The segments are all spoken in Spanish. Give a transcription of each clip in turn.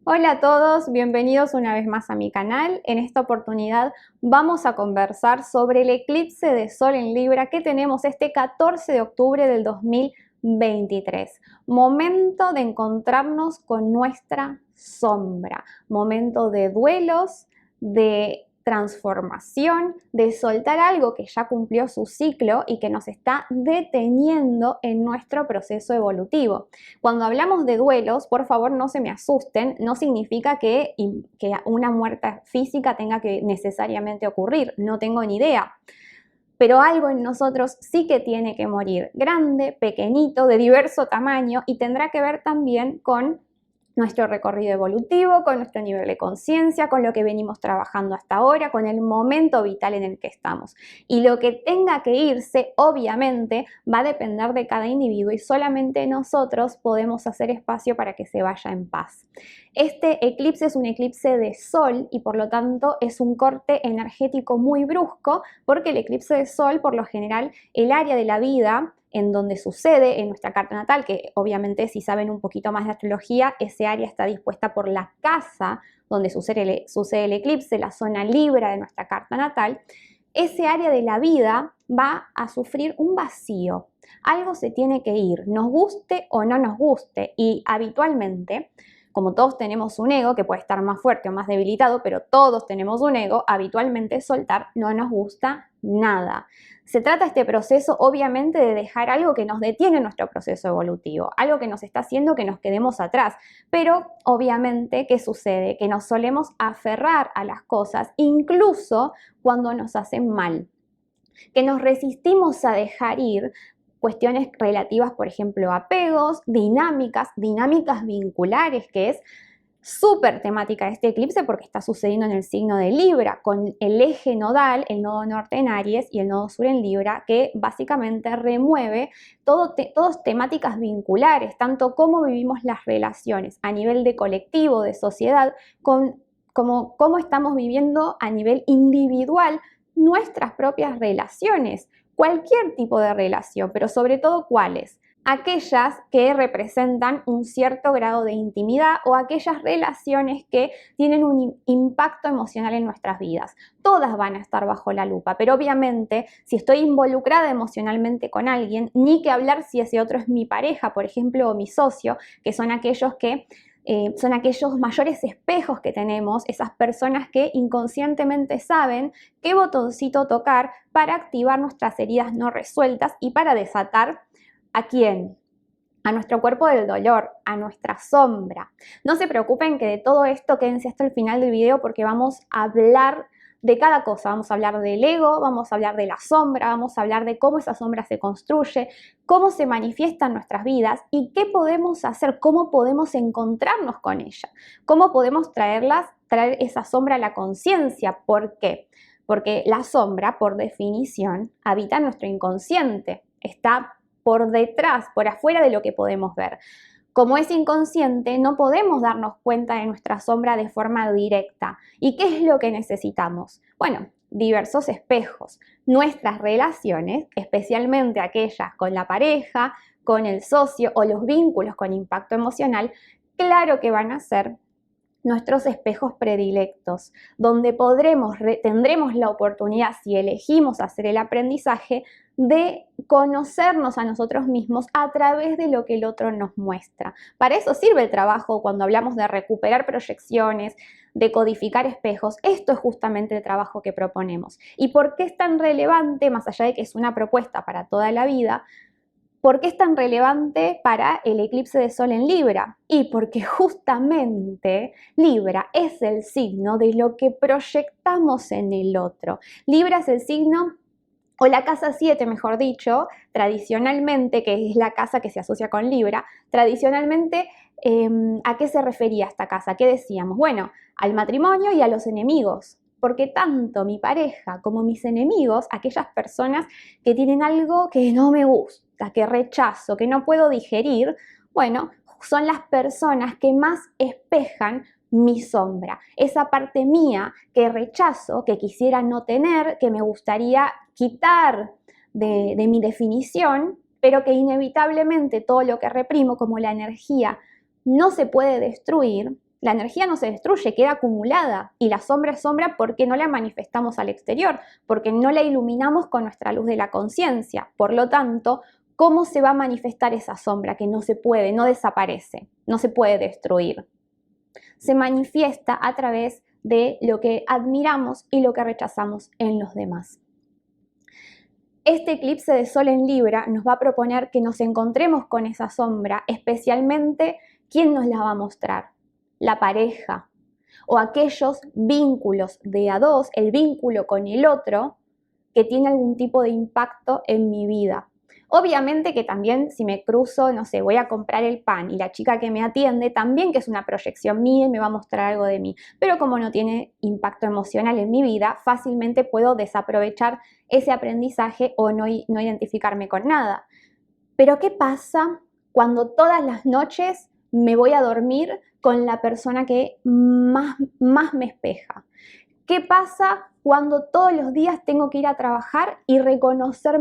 Hola a todos, bienvenidos una vez más a mi canal. En esta oportunidad vamos a conversar sobre el eclipse de Sol en Libra que tenemos este 14 de octubre del 2023. Momento de encontrarnos con nuestra sombra, momento de duelos, de transformación, de soltar algo que ya cumplió su ciclo y que nos está deteniendo en nuestro proceso evolutivo. Cuando hablamos de duelos, por favor no se me asusten, no significa que una muerte física tenga que necesariamente ocurrir, no tengo ni idea. Pero algo en nosotros sí que tiene que morir, grande, pequeñito, de diverso tamaño, y tendrá que ver también con nuestro recorrido evolutivo, con nuestro nivel de conciencia, con lo que venimos trabajando hasta ahora, con el momento vital en el que estamos. Y lo que tenga que irse, obviamente, va a depender de cada individuo y solamente nosotros podemos hacer espacio para que se vaya en paz. Este eclipse es un eclipse de Sol y por lo tanto es un corte energético muy brusco, porque el eclipse de Sol, por lo general, el área de la vida en donde sucede en nuestra carta natal, que obviamente si saben un poquito más de astrología, ese área está dispuesta por la casa donde sucede el eclipse, la zona Libra de nuestra carta natal. Ese área de la vida va a sufrir un vacío. Algo se tiene que ir, nos guste o no nos guste, y habitualmente, como todos tenemos un ego que puede estar más fuerte o más debilitado, pero todos tenemos un ego, habitualmente soltar no nos gusta nada. Se trata este proceso obviamente de dejar algo que nos detiene en nuestro proceso evolutivo, algo que nos está haciendo que nos quedemos atrás, pero obviamente, ¿qué sucede? Que nos solemos aferrar a las cosas, incluso cuando nos hacen mal, que nos resistimos a dejar ir cuestiones relativas, por ejemplo, a apegos, dinámicas vinculares, que es súper temática de este eclipse porque está sucediendo en el signo de Libra, con el eje nodal, el nodo norte en Aries y el nodo sur en Libra, que básicamente remueve todas temáticas vinculares, tanto cómo vivimos las relaciones a nivel de colectivo, de sociedad, como cómo estamos viviendo a nivel individual nuestras propias relaciones, cualquier tipo de relación, pero sobre todo cuáles. Aquellas que representan un cierto grado de intimidad o aquellas relaciones que tienen un impacto emocional en nuestras vidas. Todas van a estar bajo la lupa, pero obviamente si estoy involucrada emocionalmente con alguien, ni que hablar si ese otro es mi pareja, por ejemplo, o mi socio, que son aquellos mayores espejos que tenemos, esas personas que inconscientemente saben qué botoncito tocar para activar nuestras heridas no resueltas y para desatar ¿a quién? A nuestro cuerpo del dolor, a nuestra sombra. No se preocupen que de todo esto quédense hasta el final del video porque vamos a hablar de cada cosa. Vamos a hablar del ego, vamos a hablar de la sombra, vamos a hablar de cómo esa sombra se construye, cómo se manifiesta en nuestras vidas y qué podemos hacer, cómo podemos encontrarnos con ella, cómo podemos traer esa sombra a la conciencia. ¿Por qué? Porque la sombra, por definición, habita en nuestro inconsciente, está por detrás, por afuera de lo que podemos ver. Como es inconsciente, no podemos darnos cuenta de nuestra sombra de forma directa. ¿Y qué es lo que necesitamos? Bueno, diversos espejos. Nuestras relaciones, especialmente aquellas con la pareja, con el socio o los vínculos con impacto emocional, claro que van a ser nuestros espejos predilectos, donde tendremos la oportunidad, si elegimos hacer el aprendizaje, de conocernos a nosotros mismos a través de lo que el otro nos muestra. Para eso sirve el trabajo cuando hablamos de recuperar proyecciones, de codificar espejos. Esto es justamente el trabajo que proponemos. ¿Y por qué es tan relevante, más allá de que es una propuesta para toda la vida? ¿Por qué es tan relevante para el eclipse de Sol en Libra? Y porque justamente Libra es el signo de lo que proyectamos en el otro. Libra es el signo, o la casa 7, mejor dicho, tradicionalmente, que es la casa que se asocia con Libra, tradicionalmente, ¿a qué se refería esta casa? ¿Qué decíamos? Bueno, al matrimonio y a los enemigos. Porque tanto mi pareja como mis enemigos, aquellas personas que tienen algo que no me gusta, que rechazo, que no puedo digerir, bueno, son las personas que más espejan mi sombra, esa parte mía que rechazo, que quisiera no tener, que me gustaría quitar de mi definición, pero que inevitablemente todo lo que reprimo, como la energía, no se puede destruir, La energía no se destruye, queda acumulada y la sombra es sombra porque no la manifestamos al exterior, porque no la iluminamos con nuestra luz de la conciencia. Por lo tanto, ¿cómo se va a manifestar esa sombra que no se puede, no desaparece, no se puede destruir? Se manifiesta a través de lo que admiramos y lo que rechazamos en los demás. Este eclipse de Sol en Libra nos va a proponer que nos encontremos con esa sombra, especialmente ¿quién nos la va a mostrar? La pareja o aquellos vínculos de a dos, el vínculo con el otro que tiene algún tipo de impacto en mi vida. Obviamente que también si me cruzo, no sé, voy a comprar el pan y la chica que me atiende también que es una proyección mía y me va a mostrar algo de mí, pero como no tiene impacto emocional en mi vida, fácilmente puedo desaprovechar ese aprendizaje o no identificarme con nada. Pero ¿qué pasa cuando todas las noches me voy a dormir con la persona que más me espeja? ¿Qué pasa cuando todos los días tengo que ir a trabajar y reconocer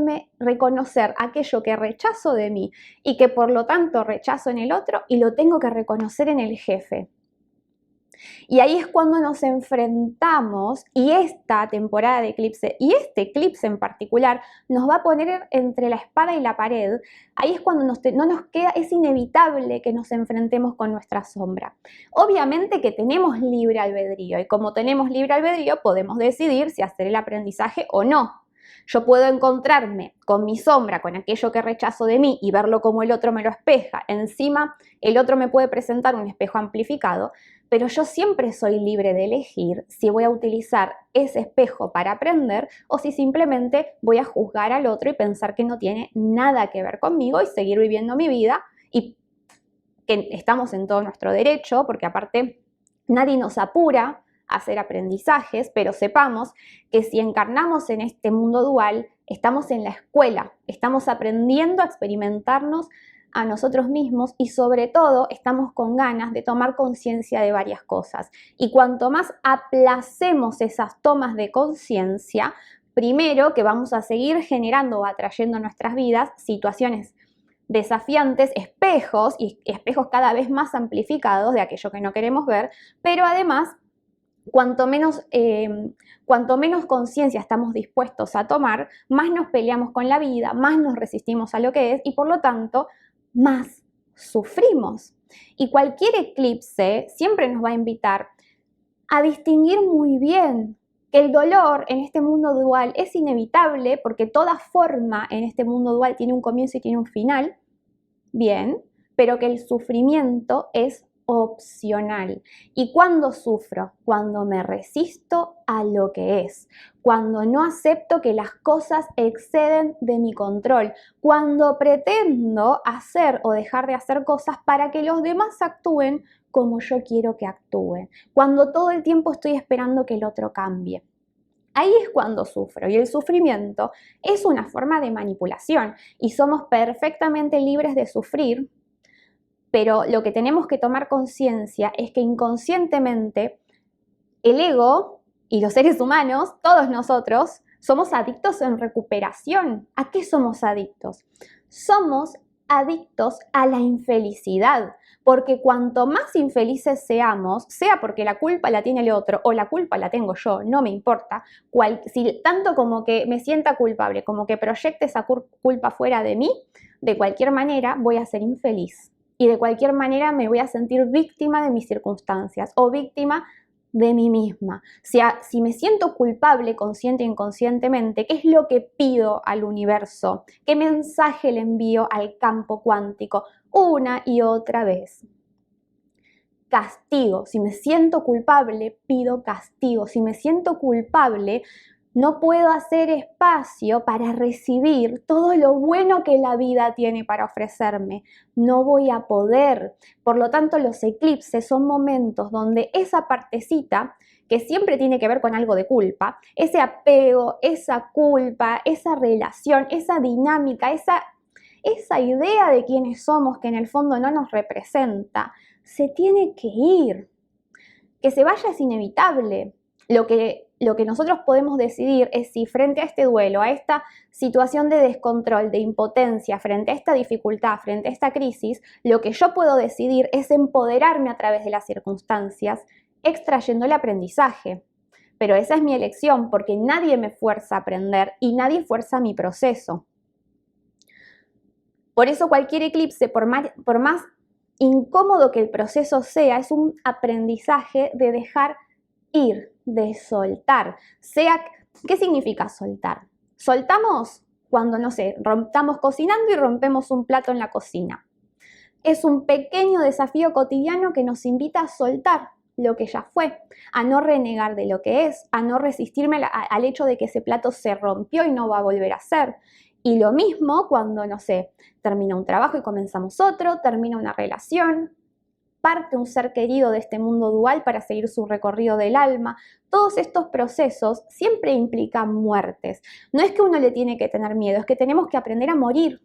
aquello que rechazo de mí y que por lo tanto rechazo en el otro y lo tengo que reconocer en el jefe? Y ahí es cuando nos enfrentamos y esta temporada de eclipse y este eclipse en particular nos va a poner entre la espada y la pared. Ahí es cuando no nos queda, es inevitable que nos enfrentemos con nuestra sombra. Obviamente que tenemos libre albedrío y como tenemos libre albedrío podemos decidir si hacer el aprendizaje o no. Yo puedo encontrarme con mi sombra, con aquello que rechazo de mí y verlo como el otro me lo espeja. Encima, el otro me puede presentar un espejo amplificado, pero yo siempre soy libre de elegir si voy a utilizar ese espejo para aprender o si simplemente voy a juzgar al otro y pensar que no tiene nada que ver conmigo y seguir viviendo mi vida y que estamos en todo nuestro derecho, porque aparte nadie nos apura a hacer aprendizajes, pero sepamos que si encarnamos en este mundo dual, estamos en la escuela, estamos aprendiendo a experimentarnos a nosotros mismos y sobre todo estamos con ganas de tomar conciencia de varias cosas. Y cuanto más aplacemos esas tomas de conciencia, primero que vamos a seguir generando o atrayendo a nuestras vidas situaciones desafiantes, espejos y espejos cada vez más amplificados de aquello que no queremos ver, pero además cuanto menos conciencia estamos dispuestos a tomar, más nos peleamos con la vida, más nos resistimos a lo que es y por lo tanto más sufrimos. Y cualquier eclipse siempre nos va a invitar a distinguir muy bien que el dolor en este mundo dual es inevitable porque toda forma en este mundo dual tiene un comienzo y tiene un final, bien, pero que el sufrimiento es opcional. ¿Y cuándo sufro? Cuando me resisto a lo que es, cuando no acepto que las cosas exceden de mi control, cuando pretendo hacer o dejar de hacer cosas para que los demás actúen como yo quiero que actúen, cuando todo el tiempo estoy esperando que el otro cambie. Ahí es cuando sufro y el sufrimiento es una forma de manipulación y somos perfectamente libres de sufrir, pero lo que tenemos que tomar conciencia es que inconscientemente el ego y los seres humanos, todos nosotros, somos adictos en recuperación. ¿A qué somos adictos? Somos adictos a la infelicidad, porque cuanto más infelices seamos, sea porque la culpa la tiene el otro o la culpa la tengo yo, no me importa, si tanto como que me sienta culpable, como que proyecte esa culpa fuera de mí, de cualquier manera voy a ser infeliz. Y de cualquier manera me voy a sentir víctima de mis circunstancias o víctima de mí misma. Si me siento culpable consciente e inconscientemente, ¿qué es lo que pido al universo? ¿Qué mensaje le envío al campo cuántico una y otra vez? Castigo. Si me siento culpable, pido castigo. Si me siento culpable, no puedo hacer espacio para recibir todo lo bueno que la vida tiene para ofrecerme. No voy a poder. Por lo tanto, los eclipses son momentos donde esa partecita, que siempre tiene que ver con algo de culpa, ese apego, esa culpa, esa relación, esa dinámica, esa idea de quiénes somos que en el fondo no nos representa, se tiene que ir. Que se vaya es inevitable. Lo que lo que nosotros podemos decidir es si frente a este duelo, a esta situación de descontrol, de impotencia, frente a esta dificultad, frente a esta crisis, lo que yo puedo decidir es empoderarme a través de las circunstancias, extrayendo el aprendizaje. Pero esa es mi elección, porque nadie me fuerza a aprender y nadie fuerza mi proceso. Por eso cualquier eclipse, por más incómodo que el proceso sea, es un aprendizaje de dejar ir, de soltar. ¿Qué significa soltar? Soltamos cuando, no sé, estamos cocinando y rompemos un plato en la cocina. Es un pequeño desafío cotidiano que nos invita a soltar lo que ya fue, a no renegar de lo que es, a no resistirme al hecho de que ese plato se rompió y no va a volver a ser. Y lo mismo cuando, no sé, termina un trabajo y comenzamos otro, termina una relación, parte un ser querido de este mundo dual para seguir su recorrido del alma. Todos estos procesos siempre implican muertes. No es que uno le tiene que tener miedo, es que tenemos que aprender a morir.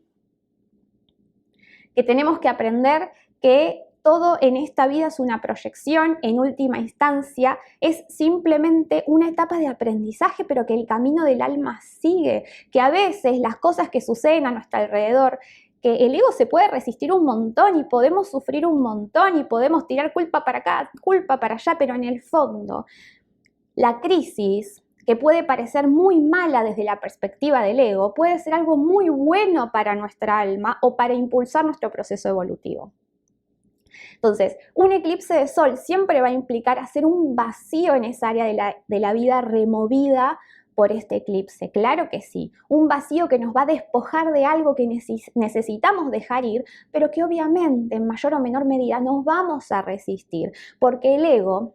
Que tenemos que aprender que todo en esta vida es una proyección, en última instancia es simplemente una etapa de aprendizaje, pero que el camino del alma sigue, que a veces las cosas que suceden a nuestro alrededor, que el ego se puede resistir un montón y podemos sufrir un montón y podemos tirar culpa para acá, culpa para allá, pero en el fondo la crisis, que puede parecer muy mala desde la perspectiva del ego, puede ser algo muy bueno para nuestra alma o para impulsar nuestro proceso evolutivo. Entonces, un eclipse de sol siempre va a implicar hacer un vacío en esa área de la vida removida por este eclipse. Claro que sí, un vacío que nos va a despojar de algo que necesitamos dejar ir, pero que obviamente en mayor o menor medida nos vamos a resistir, porque el ego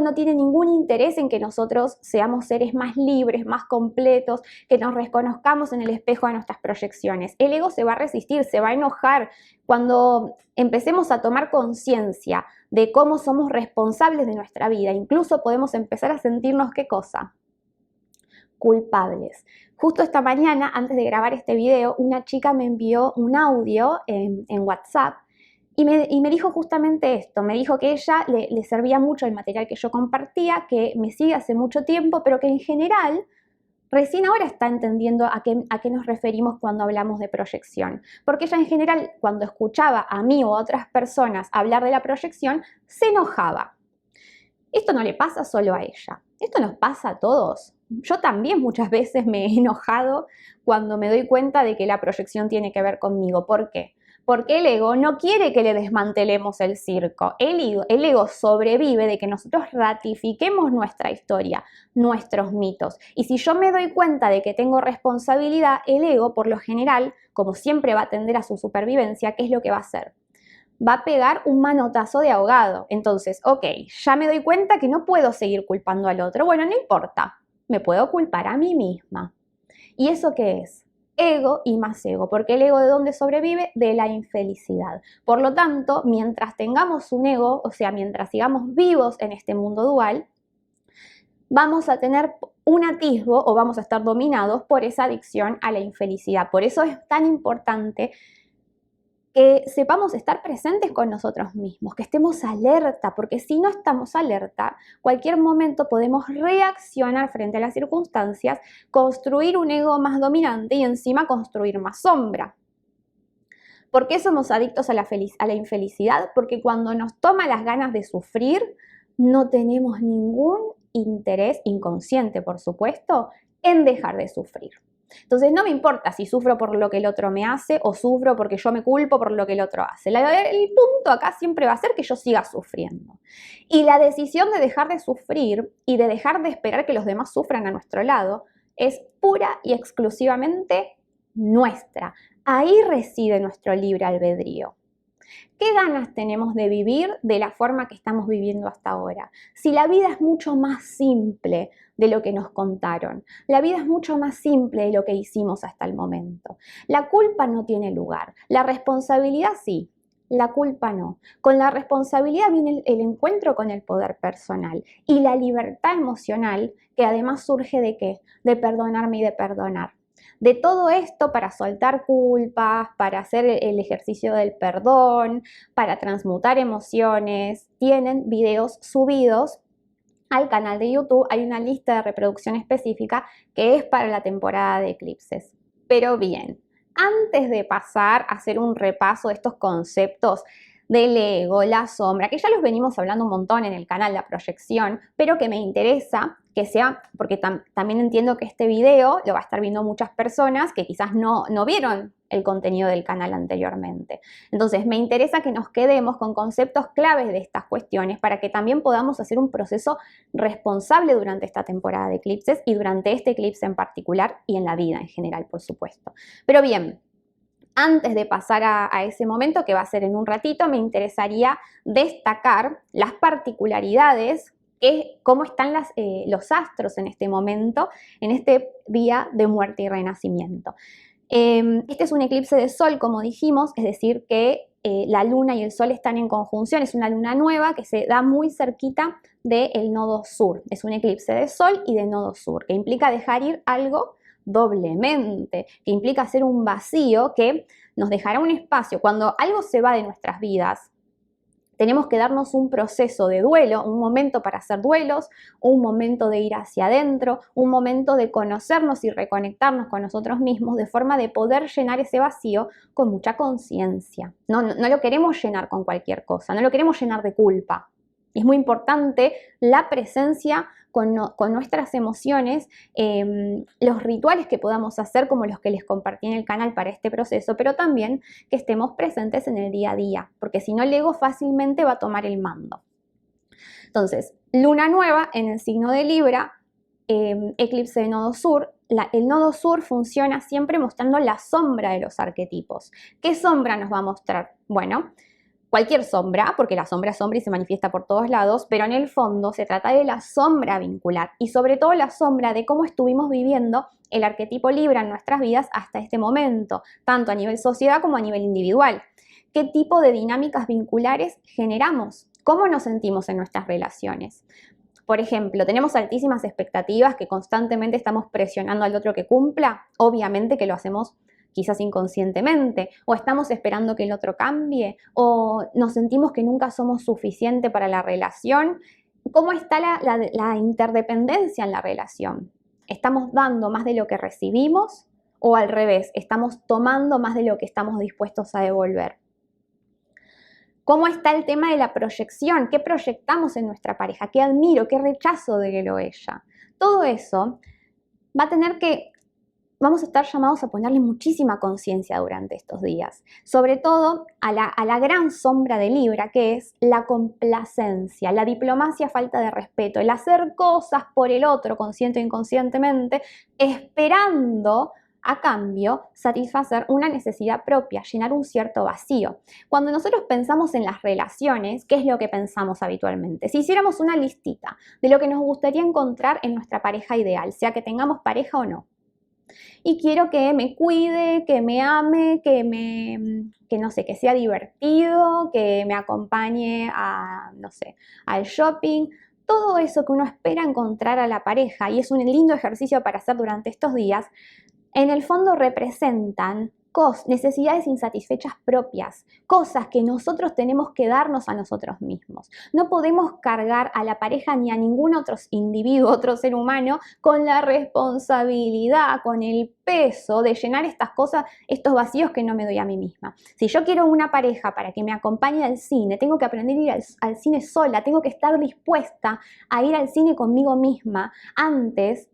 no tiene ningún interés en que nosotros seamos seres más libres, más completos, que nos reconozcamos en el espejo de nuestras proyecciones. El ego se va a resistir, se va a enojar. Cuando empecemos a tomar conciencia de cómo somos responsables de nuestra vida, incluso podemos empezar a sentirnos, ¿qué cosa? Culpables. Justo esta mañana, antes de grabar este video, una chica me envió un audio en WhatsApp y me dijo justamente esto, me dijo que ella le servía mucho el material que yo compartía, que me sigue hace mucho tiempo, pero que en general recién ahora está entendiendo a qué nos referimos cuando hablamos de proyección. Porque ella en general, cuando escuchaba a mí o a otras personas hablar de la proyección, se enojaba. Esto no le pasa solo a ella, esto nos pasa a todos. Yo también muchas veces me he enojado cuando me doy cuenta de que la proyección tiene que ver conmigo. ¿Por qué? Porque el ego no quiere que le desmantelemos el circo. El ego sobrevive de que nosotros ratifiquemos nuestra historia, nuestros mitos. Y si yo me doy cuenta de que tengo responsabilidad, el ego, por lo general, como siempre va a tender a su supervivencia, ¿qué es lo que va a hacer? Va a pegar un manotazo de ahogado. Entonces, ok, ya me doy cuenta que no puedo seguir culpando al otro. Bueno, no importa, me puedo culpar a mí misma. ¿Y eso qué es? Ego y más ego, porque el ego ¿de dónde sobrevive? De la infelicidad. Por lo tanto, mientras tengamos un ego, o sea, mientras sigamos vivos en este mundo dual, vamos a tener un atisbo o vamos a estar dominados por esa adicción a la infelicidad. Por eso es tan importante que sepamos estar presentes con nosotros mismos, que estemos alerta, porque si no estamos alerta, cualquier momento podemos reaccionar frente a las circunstancias, construir un ego más dominante y encima construir más sombra. ¿Por qué somos adictos a la infelicidad? Porque cuando nos toma las ganas de sufrir, no tenemos ningún interés, inconsciente por supuesto, en dejar de sufrir. Entonces no me importa si sufro por lo que el otro me hace o sufro porque yo me culpo por lo que el otro hace. El punto acá siempre va a ser que yo siga sufriendo. Y la decisión de dejar de sufrir y de dejar de esperar que los demás sufran a nuestro lado es pura y exclusivamente nuestra. Ahí reside nuestro libre albedrío. ¿Qué ganas tenemos de vivir de la forma que estamos viviendo hasta ahora? Si la vida es mucho más simple de lo que nos contaron, la vida es mucho más simple de lo que hicimos hasta el momento. La culpa no tiene lugar, la responsabilidad sí, la culpa no. Con la responsabilidad viene el encuentro con el poder personal y la libertad emocional, que además surge ¿de qué? De perdonarme y de perdonar. De todo esto para soltar culpas, para hacer el ejercicio del perdón, para transmutar emociones, tienen videos subidos al canal de YouTube, hay una lista de reproducción específica que es para la temporada de eclipses. Pero bien, antes de pasar a hacer un repaso de estos conceptos del ego, la sombra, que ya los venimos hablando un montón en el canal, la proyección, pero que me interesa que sea, porque también entiendo que este video lo va a estar viendo muchas personas que quizás no vieron el contenido del canal anteriormente. Entonces, me interesa que nos quedemos con conceptos claves de estas cuestiones para que también podamos hacer un proceso responsable durante esta temporada de eclipses y durante este eclipse en particular y en la vida en general, por supuesto. Pero bien, antes de pasar a ese momento, que va a ser en un ratito, me interesaría destacar las particularidades, cómo están los astros en este momento, en este día de muerte y renacimiento. Este es un eclipse de sol, como dijimos, es decir que la luna y el sol están en conjunción, es una luna nueva que se da muy cerquita del nodo sur. Es un eclipse de sol y de nodo sur, que implica dejar ir algo doblemente, que implica hacer un vacío que nos dejará un espacio. Cuando algo se va de nuestras vidas, tenemos que darnos un proceso de duelo, un momento para hacer duelos, un momento de ir hacia adentro, un momento de conocernos y reconectarnos con nosotros mismos de forma de poder llenar ese vacío con mucha conciencia. No lo queremos llenar con cualquier cosa, no lo queremos llenar de culpa. Es muy importante la presencia con nuestras emociones, los rituales que podamos hacer como los que les compartí en el canal para este proceso, pero también que estemos presentes en el día a día, porque si no el ego fácilmente va a tomar el mando. Entonces, luna nueva en el signo de Libra, eclipse de nodo sur. El nodo sur funciona siempre mostrando la sombra de los arquetipos. ¿Qué sombra nos va a mostrar? Bueno, cualquier sombra, porque la sombra es sombra y se manifiesta por todos lados, pero en el fondo se trata de la sombra vincular y sobre todo la sombra de cómo estuvimos viviendo el arquetipo Libra en nuestras vidas hasta este momento, tanto a nivel sociedad como a nivel individual. ¿Qué tipo de dinámicas vinculares generamos? ¿Cómo nos sentimos en nuestras relaciones? Por ejemplo, ¿tenemos altísimas expectativas que constantemente estamos presionando al otro que cumpla? Obviamente que lo hacemos quizás inconscientemente, o estamos esperando que el otro cambie, o nos sentimos que nunca somos suficiente para la relación. ¿Cómo está la interdependencia en la relación? ¿Estamos dando más de lo que recibimos o al revés, estamos tomando más de lo que estamos dispuestos a devolver? ¿Cómo está el tema de la proyección? ¿Qué proyectamos en nuestra pareja? ¿Qué admiro? ¿Qué rechazo de él o ella? Todo eso va a tener que vamos a estar llamados a ponerle muchísima conciencia durante estos días, sobre todo a la gran sombra de Libra, que es la complacencia, la diplomacia, falta de respeto, el hacer cosas por el otro, consciente o inconscientemente, esperando a cambio satisfacer una necesidad propia, llenar un cierto vacío. Cuando nosotros pensamos en las relaciones, ¿qué es lo que pensamos habitualmente? Si hiciéramos una listita de lo que nos gustaría encontrar en nuestra pareja ideal, sea que tengamos pareja o no, y quiero que me cuide, que me ame, que no sé, que sea divertido, que me acompañe a, no sé, al shopping. Todo eso que uno espera encontrar a la pareja y es un lindo ejercicio para hacer durante estos días, en el fondo representan necesidades insatisfechas propias, cosas que nosotros tenemos que darnos a nosotros mismos. No podemos cargar a la pareja ni a ningún otro individuo, otro ser humano, con la responsabilidad, con el peso de llenar estas cosas, estos vacíos que no me doy a mí misma. Si yo quiero una pareja para que me acompañe al cine, tengo que aprender a ir al cine sola, tengo que estar dispuesta a ir al cine conmigo misma antes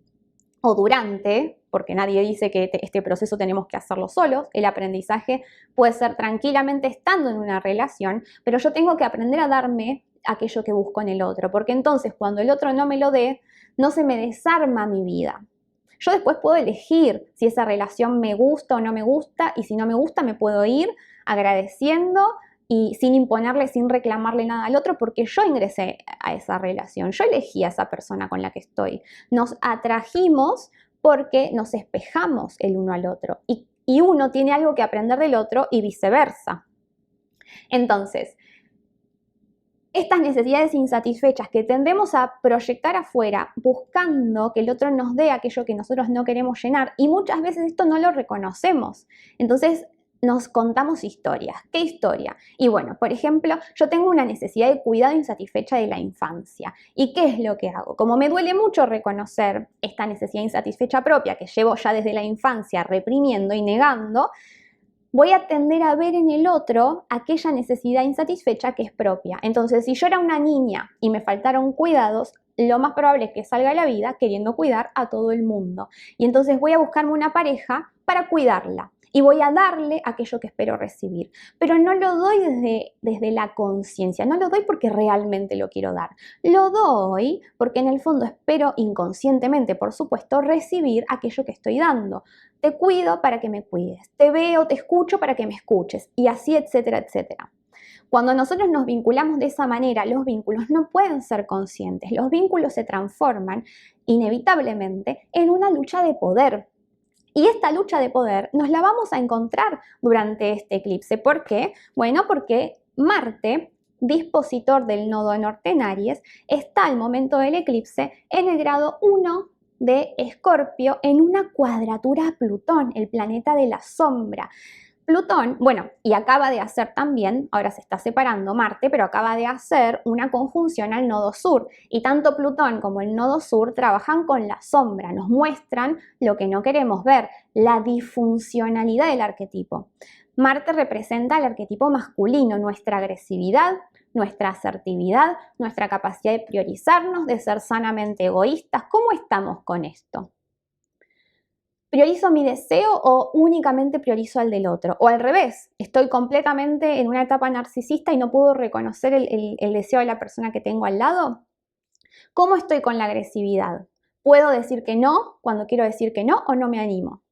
o durante, porque nadie dice que este proceso tenemos que hacerlo solos, el aprendizaje puede ser tranquilamente estando en una relación, pero yo tengo que aprender a darme aquello que busco en el otro, porque entonces cuando el otro no me lo dé, no se me desarma mi vida. Yo después puedo elegir si esa relación me gusta o no me gusta, y si no me gusta me puedo ir agradeciendo y sin imponerle, sin reclamarle nada al otro, porque yo ingresé a esa relación, yo elegí a esa persona con la que estoy. Nos atrajimos porque nos espejamos el uno al otro y uno tiene algo que aprender del otro y viceversa. Entonces, estas necesidades insatisfechas que tendemos a proyectar afuera buscando que el otro nos dé aquello que nosotros no queremos llenar y muchas veces esto no lo reconocemos. Entonces, nos contamos historias. ¿Qué historia? Y bueno, por ejemplo, yo tengo una necesidad de cuidado insatisfecha de la infancia. ¿Y qué es lo que hago? Como me duele mucho reconocer esta necesidad insatisfecha propia que llevo ya desde la infancia reprimiendo y negando, voy a tender a ver en el otro aquella necesidad insatisfecha que es propia. Entonces, si yo era una niña y me faltaron cuidados, lo más probable es que salga a la vida queriendo cuidar a todo el mundo. Y entonces voy a buscarme una pareja para cuidarla. Y voy a darle aquello que espero recibir. Pero no lo doy desde la conciencia, no lo doy porque realmente lo quiero dar. Lo doy porque en el fondo espero inconscientemente, por supuesto, recibir aquello que estoy dando. Te cuido para que me cuides, te veo, te escucho para que me escuches, y así, etcétera, etcétera. Cuando nosotros nos vinculamos de esa manera, los vínculos no pueden ser conscientes. Los vínculos se transforman inevitablemente en una lucha de poder. Y esta lucha de poder nos la vamos a encontrar durante este eclipse. ¿Por qué? Bueno, porque Marte, dispositor del nodo norte en Aries, está al momento del eclipse en el grado 1 de Escorpio en una cuadratura a Plutón, el planeta de la sombra. Plutón, bueno, y acaba de hacer también, ahora se está separando Marte, pero acaba de hacer una conjunción al nodo sur. Y tanto Plutón como el nodo sur trabajan con la sombra, nos muestran lo que no queremos ver, la disfuncionalidad del arquetipo. Marte representa el arquetipo masculino, nuestra agresividad, nuestra asertividad, nuestra capacidad de priorizarnos, de ser sanamente egoístas. ¿Cómo estamos con esto? ¿Priorizo mi deseo o únicamente priorizo al del otro? O al revés, estoy completamente en una etapa narcisista y no puedo reconocer el deseo de la persona que tengo al lado. ¿Cómo estoy con la agresividad? ¿Puedo decir que no cuando quiero decir que no o no me animo?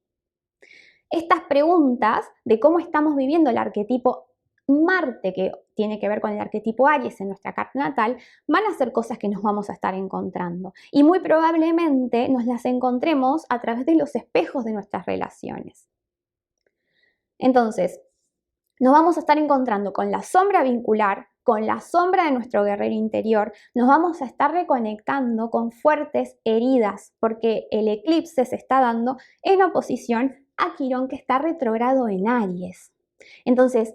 Estas preguntas de cómo estamos viviendo el arquetipo Marte, que tiene que ver con el arquetipo Aries en nuestra carta natal, van a ser cosas que nos vamos a estar encontrando. Y muy probablemente nos las encontremos a través de los espejos de nuestras relaciones. Entonces, nos vamos a estar encontrando con la sombra vincular, con la sombra de nuestro guerrero interior, nos vamos a estar reconectando con fuertes heridas, porque el eclipse se está dando en oposición a Quirón, que está retrógrado en Aries. Entonces,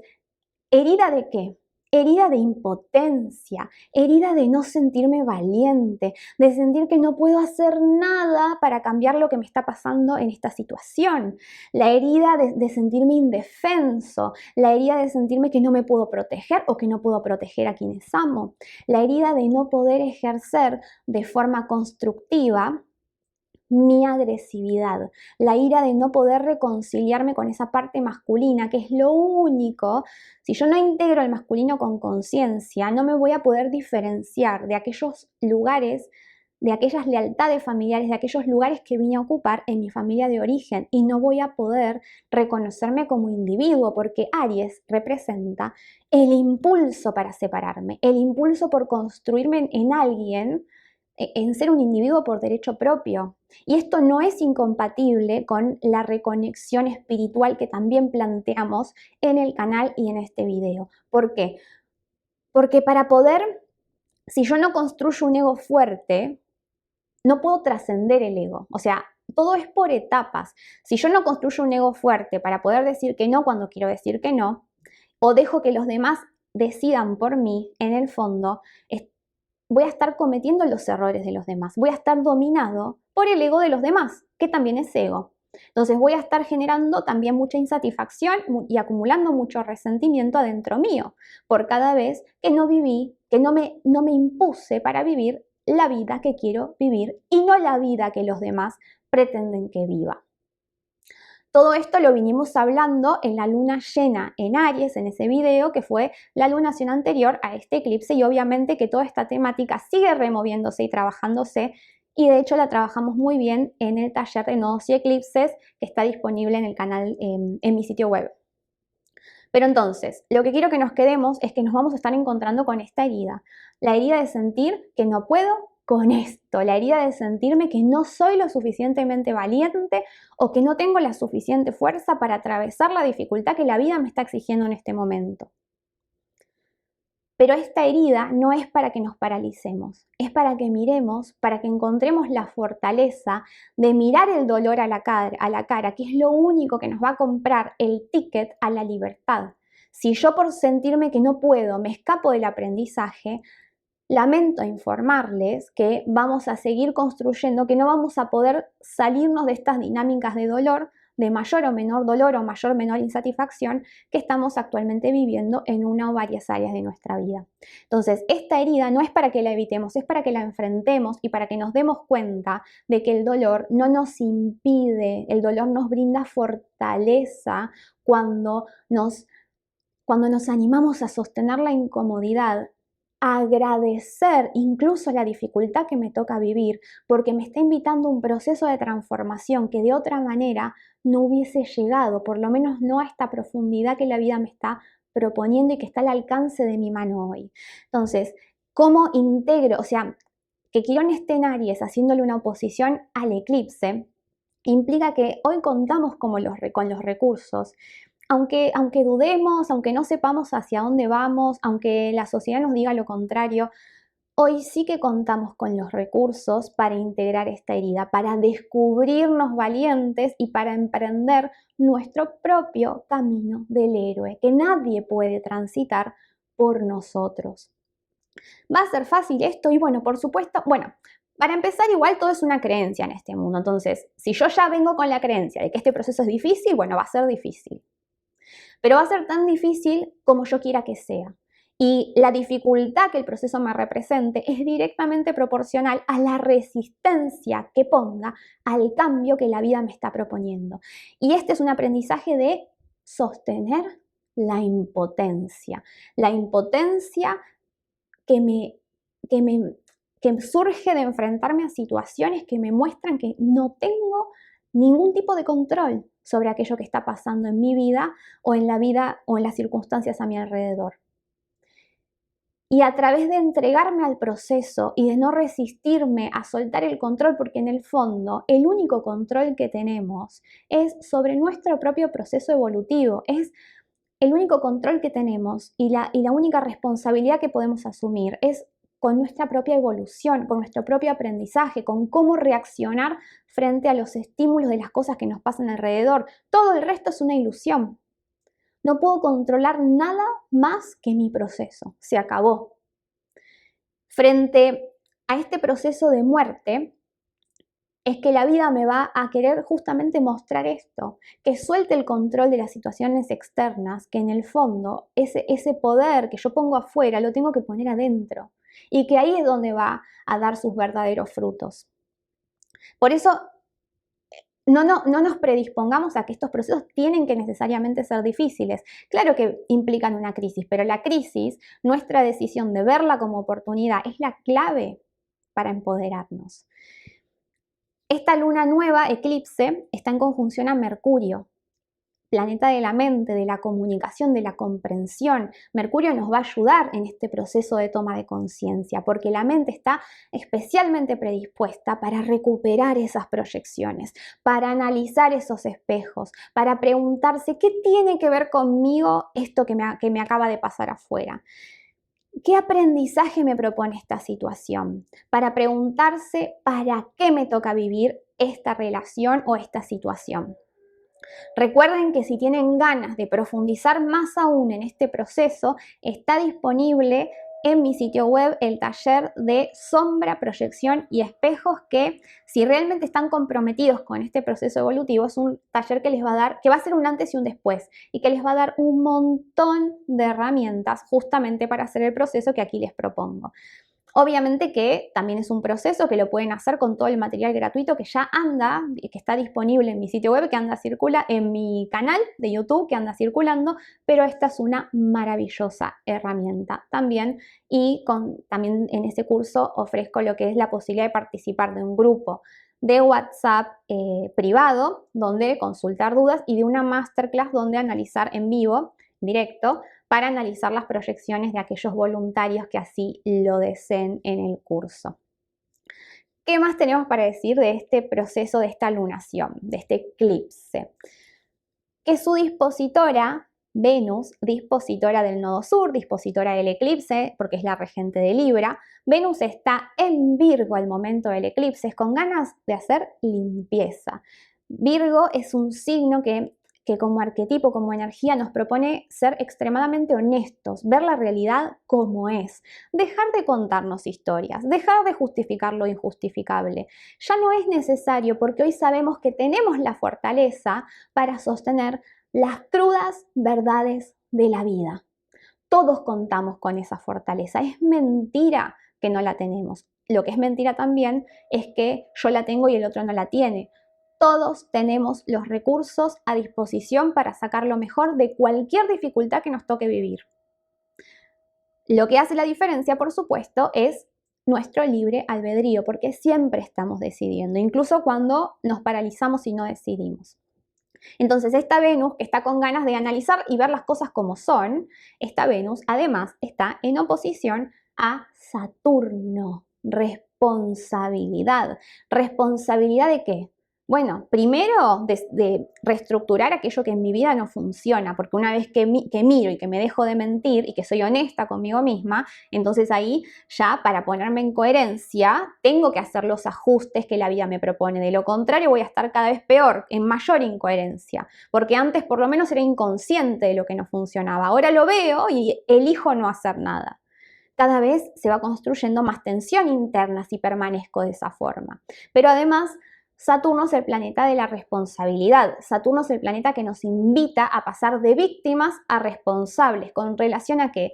¿herida de qué? Herida de impotencia, herida de no sentirme valiente, de sentir que no puedo hacer nada para cambiar lo que me está pasando en esta situación. La herida de sentirme indefenso, la herida de sentirme que no me puedo proteger o que no puedo proteger a quienes amo. La herida de no poder ejercer de forma constructiva mi agresividad, la ira de no poder reconciliarme con esa parte masculina, que es lo único, si yo no integro el masculino con conciencia, no me voy a poder diferenciar de aquellos lugares, de aquellas lealtades familiares, de aquellos lugares que vine a ocupar en mi familia de origen y no voy a poder reconocerme como individuo porque Aries representa el impulso para separarme, el impulso por construirme en alguien, en ser un individuo por derecho propio. Y esto no es incompatible con la reconexión espiritual que también planteamos en el canal y en este video. ¿Por qué? Porque para poder, si yo no construyo un ego fuerte, no puedo trascender el ego. O sea, todo es por etapas. Si yo no construyo un ego fuerte para poder decir que no cuando quiero decir que no, o dejo que los demás decidan por mí, en el fondo, voy a estar cometiendo los errores de los demás, voy a estar dominado por el ego de los demás, que también es ego. Entonces voy a estar generando también mucha insatisfacción y acumulando mucho resentimiento adentro mío por cada vez que no viví, que no me impuse para vivir la vida que quiero vivir y no la vida que los demás pretenden que viva. Todo esto lo vinimos hablando en la luna llena en Aries, en ese video que fue la lunación anterior a este eclipse, y obviamente que toda esta temática sigue removiéndose y trabajándose, y de hecho la trabajamos muy bien en el taller de nodos y eclipses que está disponible en el canal, en mi sitio web. Pero entonces, lo que quiero que nos quedemos es que nos vamos a estar encontrando con esta herida, la herida de sentir que no puedo con esto, la herida de sentirme que no soy lo suficientemente valiente o que no tengo la suficiente fuerza para atravesar la dificultad que la vida me está exigiendo en este momento. Pero esta herida no es para que nos paralicemos, es para que miremos, para que encontremos la fortaleza de mirar el dolor a la cara, que es lo único que nos va a comprar el ticket a la libertad. Si yo por sentirme que no puedo me escapo del aprendizaje, lamento informarles que vamos a seguir construyendo, que no vamos a poder salirnos de estas dinámicas de dolor, de mayor o menor dolor o mayor o menor insatisfacción que estamos actualmente viviendo en una o varias áreas de nuestra vida. Entonces, esta herida no es para que la evitemos, es para que la enfrentemos y para que nos demos cuenta de que el dolor no nos impide, el dolor nos brinda fortaleza cuando nos animamos a sostener la incomodidad, a agradecer incluso la dificultad que me toca vivir, porque me está invitando a un proceso de transformación que de otra manera no hubiese llegado, por lo menos no a esta profundidad que la vida me está proponiendo y que está al alcance de mi mano hoy. Entonces, ¿cómo integro? O sea, que Quirón esté en Aries haciéndole una oposición al eclipse, implica que hoy contamos con los recursos. Aunque dudemos, aunque no sepamos hacia dónde vamos, aunque la sociedad nos diga lo contrario, hoy sí que contamos con los recursos para integrar esta herida, para descubrirnos valientes y para emprender nuestro propio camino del héroe, que nadie puede transitar por nosotros. ¿Va a ser fácil esto? Y bueno, por supuesto, para empezar, igual todo es una creencia en este mundo. Entonces, si yo ya vengo con la creencia de que este proceso es difícil, bueno, va a ser difícil. Pero va a ser tan difícil como yo quiera que sea. Y la dificultad que el proceso me represente es directamente proporcional a la resistencia que ponga al cambio que la vida me está proponiendo. Y este es un aprendizaje de sostener la impotencia. La impotencia que surge de enfrentarme a situaciones que me muestran que no tengo ningún tipo de control sobre aquello que está pasando en mi vida o en las circunstancias a mi alrededor. Y a través de entregarme al proceso y de no resistirme a soltar el control, porque en el fondo el único control que tenemos es sobre nuestro propio proceso evolutivo, es el único control que tenemos y la única responsabilidad que podemos asumir es con nuestra propia evolución, con nuestro propio aprendizaje, con cómo reaccionar frente a los estímulos de las cosas que nos pasan alrededor. Todo el resto es una ilusión. No puedo controlar nada más que mi proceso. Se acabó. Frente a este proceso de muerte, es que la vida me va a querer justamente mostrar esto, que suelte el control de las situaciones externas, que en el fondo ese poder que yo pongo afuera lo tengo que poner adentro y que ahí es donde va a dar sus verdaderos frutos. Por eso no nos predispongamos a que estos procesos tienen que necesariamente ser difíciles. Claro que implican una crisis, pero la crisis, nuestra decisión de verla como oportunidad, es la clave para empoderarnos. Esta luna nueva, eclipse, está en conjunción a Mercurio, planeta de la mente, de la comunicación, de la comprensión. Mercurio nos va a ayudar en este proceso de toma de conciencia, porque la mente está especialmente predispuesta para recuperar esas proyecciones, para analizar esos espejos, para preguntarse qué tiene que ver conmigo esto que me acaba de pasar afuera. ¿Qué aprendizaje me propone esta situación? Para preguntarse para qué me toca vivir esta relación o esta situación. Recuerden que si tienen ganas de profundizar más aún en este proceso, está disponible en mi sitio web el taller de sombra, proyección y espejos, que si realmente están comprometidos con este proceso evolutivo, es un taller que les va a dar, que va a ser un antes y un después y que les va a dar un montón de herramientas justamente para hacer el proceso que aquí les propongo. Obviamente que también es un proceso que lo pueden hacer con todo el material gratuito que ya anda, que está disponible en mi sitio web, que circula en mi canal de YouTube, que anda circulando, pero esta es una maravillosa herramienta también. Y también en ese curso ofrezco lo que es la posibilidad de participar de un grupo de WhatsApp privado, donde consultar dudas, y de una masterclass donde analizar en vivo, directo, para analizar las proyecciones de aquellos voluntarios que así lo deseen en el curso. ¿Qué más tenemos para decir de este proceso, de esta lunación, de este eclipse? Que su dispositora Venus, dispositora del nodo sur, dispositora del eclipse, porque es la regente de Libra. Venus está en Virgo al momento del eclipse, es con ganas de hacer limpieza. Virgo es un signo que como arquetipo, como energía, nos propone ser extremadamente honestos, ver la realidad como es, dejar de contarnos historias, dejar de justificar lo injustificable. Ya no es necesario porque hoy sabemos que tenemos la fortaleza para sostener las crudas verdades de la vida. Todos contamos con esa fortaleza. Es mentira que no la tenemos. Lo que es mentira también es que yo la tengo y el otro no la tiene. Todos tenemos los recursos a disposición para sacar lo mejor de cualquier dificultad que nos toque vivir. Lo que hace la diferencia, por supuesto, es nuestro libre albedrío, porque siempre estamos decidiendo, incluso cuando nos paralizamos y no decidimos. Entonces, esta Venus, que está con ganas de analizar y ver las cosas como son, esta Venus además está en oposición a Saturno. Responsabilidad. ¿Responsabilidad de qué? Bueno, primero de reestructurar aquello que en mi vida no funciona, porque una vez que miro y que me dejo de mentir y que soy honesta conmigo misma, entonces ahí ya para ponerme en coherencia tengo que hacer los ajustes que la vida me propone. De lo contrario voy a estar cada vez peor, en mayor incoherencia, porque antes por lo menos era inconsciente de lo que no funcionaba. Ahora lo veo y elijo no hacer nada. Cada vez se va construyendo más tensión interna si permanezco de esa forma. Pero además, Saturno es el planeta de la responsabilidad. Saturno es el planeta que nos invita a pasar de víctimas a responsables. ¿Con relación a qué?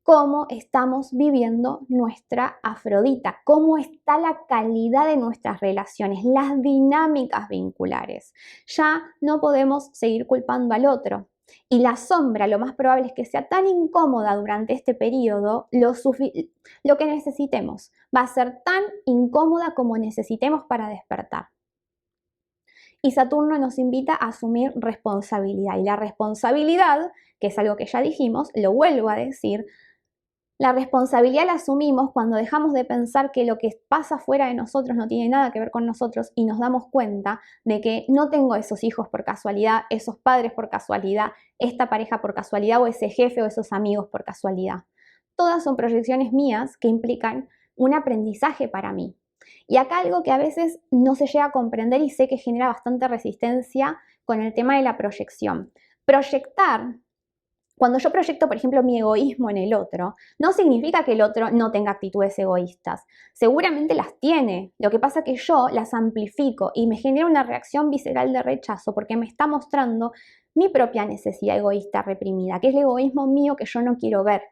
Cómo estamos viviendo nuestra Afrodita, cómo está la calidad de nuestras relaciones, las dinámicas vinculares. Ya no podemos seguir culpando al otro. Y la sombra, lo más probable es que sea tan incómoda durante este periodo, lo que necesitemos. Va a ser tan incómoda como necesitemos para despertar. Y Saturno nos invita a asumir responsabilidad. Y la responsabilidad, que es algo que ya dijimos, lo vuelvo a decir, la responsabilidad la asumimos cuando dejamos de pensar que lo que pasa fuera de nosotros no tiene nada que ver con nosotros y nos damos cuenta de que no tengo esos hijos por casualidad, esos padres por casualidad, esta pareja por casualidad o ese jefe o esos amigos por casualidad. Todas son proyecciones mías que implican un aprendizaje para mí. Y acá algo que a veces no se llega a comprender y sé que genera bastante resistencia con el tema de la proyección. Proyectar. Cuando yo proyecto, por ejemplo, mi egoísmo en el otro, no significa que el otro no tenga actitudes egoístas. Seguramente las tiene. Lo que pasa es que yo las amplifico y me genera una reacción visceral de rechazo porque me está mostrando mi propia necesidad egoísta reprimida, que es el egoísmo mío que yo no quiero ver.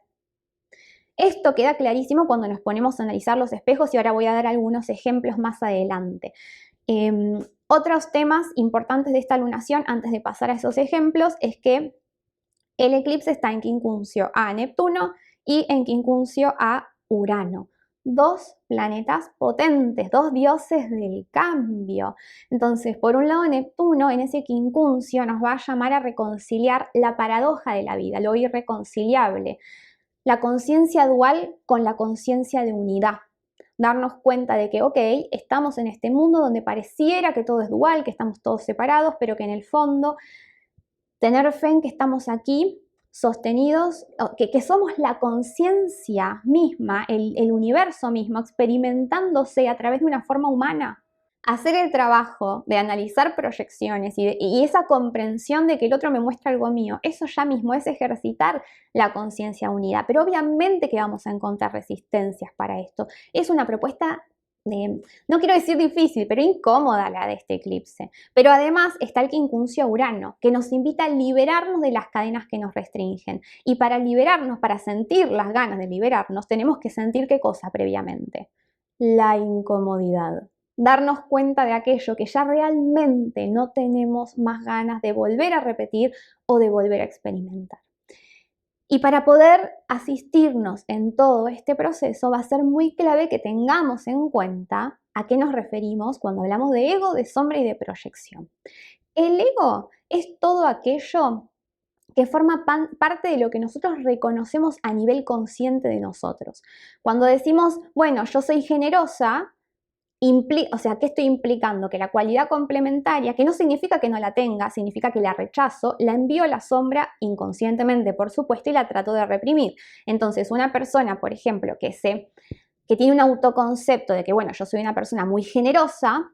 Esto queda clarísimo cuando nos ponemos a analizar los espejos y ahora voy a dar algunos ejemplos más adelante. Otros temas importantes de esta lunación, antes de pasar a esos ejemplos, es que el eclipse está en quincuncio a Neptuno y en quincuncio a Urano. Dos planetas potentes, dos dioses del cambio. Entonces, por un lado, Neptuno en ese quincuncio nos va a llamar a reconciliar la paradoja de la vida, lo irreconciliable. La conciencia dual con la conciencia de unidad. Darnos cuenta de que, ok, estamos en este mundo donde pareciera que todo es dual, que estamos todos separados, pero que en el fondo tener fe en que estamos aquí sostenidos, que somos la conciencia misma, el universo mismo, experimentándose a través de una forma humana. Hacer el trabajo de analizar proyecciones y esa comprensión de que el otro me muestra algo mío, eso ya mismo es ejercitar la conciencia unida. Pero obviamente que vamos a encontrar resistencias para esto. Es una propuesta no quiero decir difícil, pero incómoda la de este eclipse. Pero además está el quincuncio Urano, que nos invita a liberarnos de las cadenas que nos restringen. Y para liberarnos, para sentir las ganas de liberarnos, tenemos que sentir ¿qué cosa previamente? La incomodidad. Darnos cuenta de aquello que ya realmente no tenemos más ganas de volver a repetir o de volver a experimentar. Y para poder asistirnos en todo este proceso va a ser muy clave que tengamos en cuenta a qué nos referimos cuando hablamos de ego, de sombra y de proyección. El ego es todo aquello que forma parte de lo que nosotros reconocemos a nivel consciente de nosotros. Cuando decimos, bueno, yo soy generosa, O sea, ¿qué estoy implicando? Que la cualidad complementaria, que no significa que no la tenga, significa que la rechazo, la envío a la sombra inconscientemente, por supuesto, y la trato de reprimir. Entonces, una persona, por ejemplo, que tiene un autoconcepto de que, bueno, yo soy una persona muy generosa,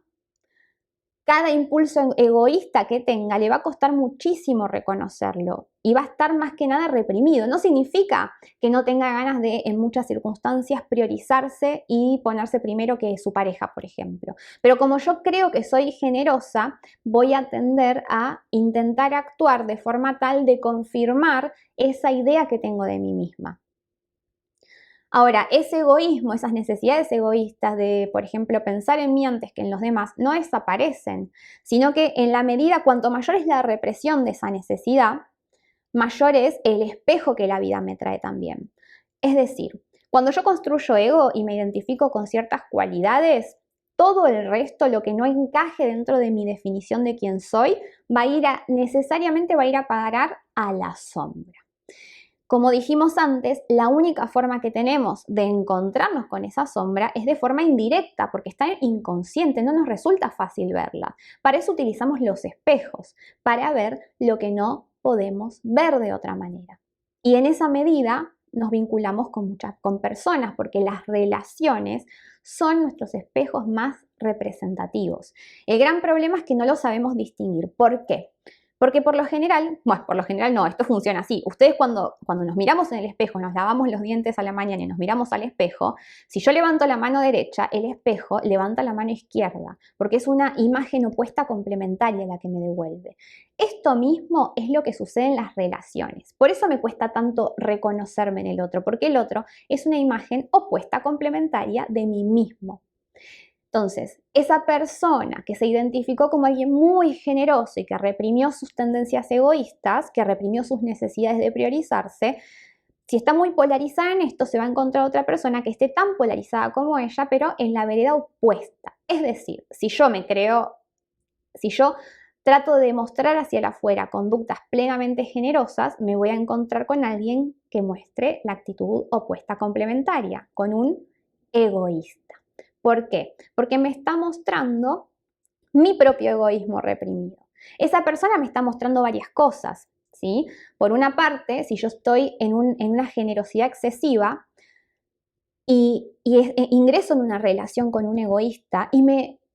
cada impulso egoísta que tenga le va a costar muchísimo reconocerlo y va a estar más que nada reprimido. No significa que no tenga ganas de, en muchas circunstancias, priorizarse y ponerse primero que su pareja, por ejemplo. Pero como yo creo que soy generosa, voy a tender a intentar actuar de forma tal de confirmar esa idea que tengo de mí misma. Ahora, ese egoísmo, esas necesidades egoístas de, por ejemplo, pensar en mí antes que en los demás, no desaparecen, sino que en la medida, cuanto mayor es la represión de esa necesidad, mayor es el espejo que la vida me trae también. Es decir, cuando yo construyo ego y me identifico con ciertas cualidades, todo el resto, lo que no encaje dentro de mi definición de quién soy, necesariamente va a ir a parar a la sombra. Como dijimos antes, la única forma que tenemos de encontrarnos con esa sombra es de forma indirecta, porque está inconsciente, no nos resulta fácil verla. Para eso utilizamos los espejos, para ver lo que no podemos ver de otra manera. Y en esa medida nos vinculamos con personas, porque las relaciones son nuestros espejos más representativos. El gran problema es que no lo sabemos distinguir. ¿Por qué? Porque por lo general no, esto funciona así. Ustedes cuando nos miramos en el espejo, nos lavamos los dientes a la mañana y nos miramos al espejo, si yo levanto la mano derecha, el espejo levanta la mano izquierda, porque es una imagen opuesta complementaria la que me devuelve. Esto mismo es lo que sucede en las relaciones. Por eso me cuesta tanto reconocerme en el otro, porque el otro es una imagen opuesta complementaria de mí mismo. Entonces, esa persona que se identificó como alguien muy generoso y que reprimió sus tendencias egoístas, que reprimió sus necesidades de priorizarse, si está muy polarizada en esto, se va a encontrar otra persona que esté tan polarizada como ella, pero en la vereda opuesta. Es decir, si yo trato de mostrar hacia el afuera conductas plenamente generosas, me voy a encontrar con alguien que muestre la actitud opuesta complementaria, con un egoísta. ¿Por qué? Porque me está mostrando mi propio egoísmo reprimido. Esa persona me está mostrando varias cosas, ¿sí? Por una parte, si yo estoy en una generosidad excesiva y ingreso en una relación con un egoísta y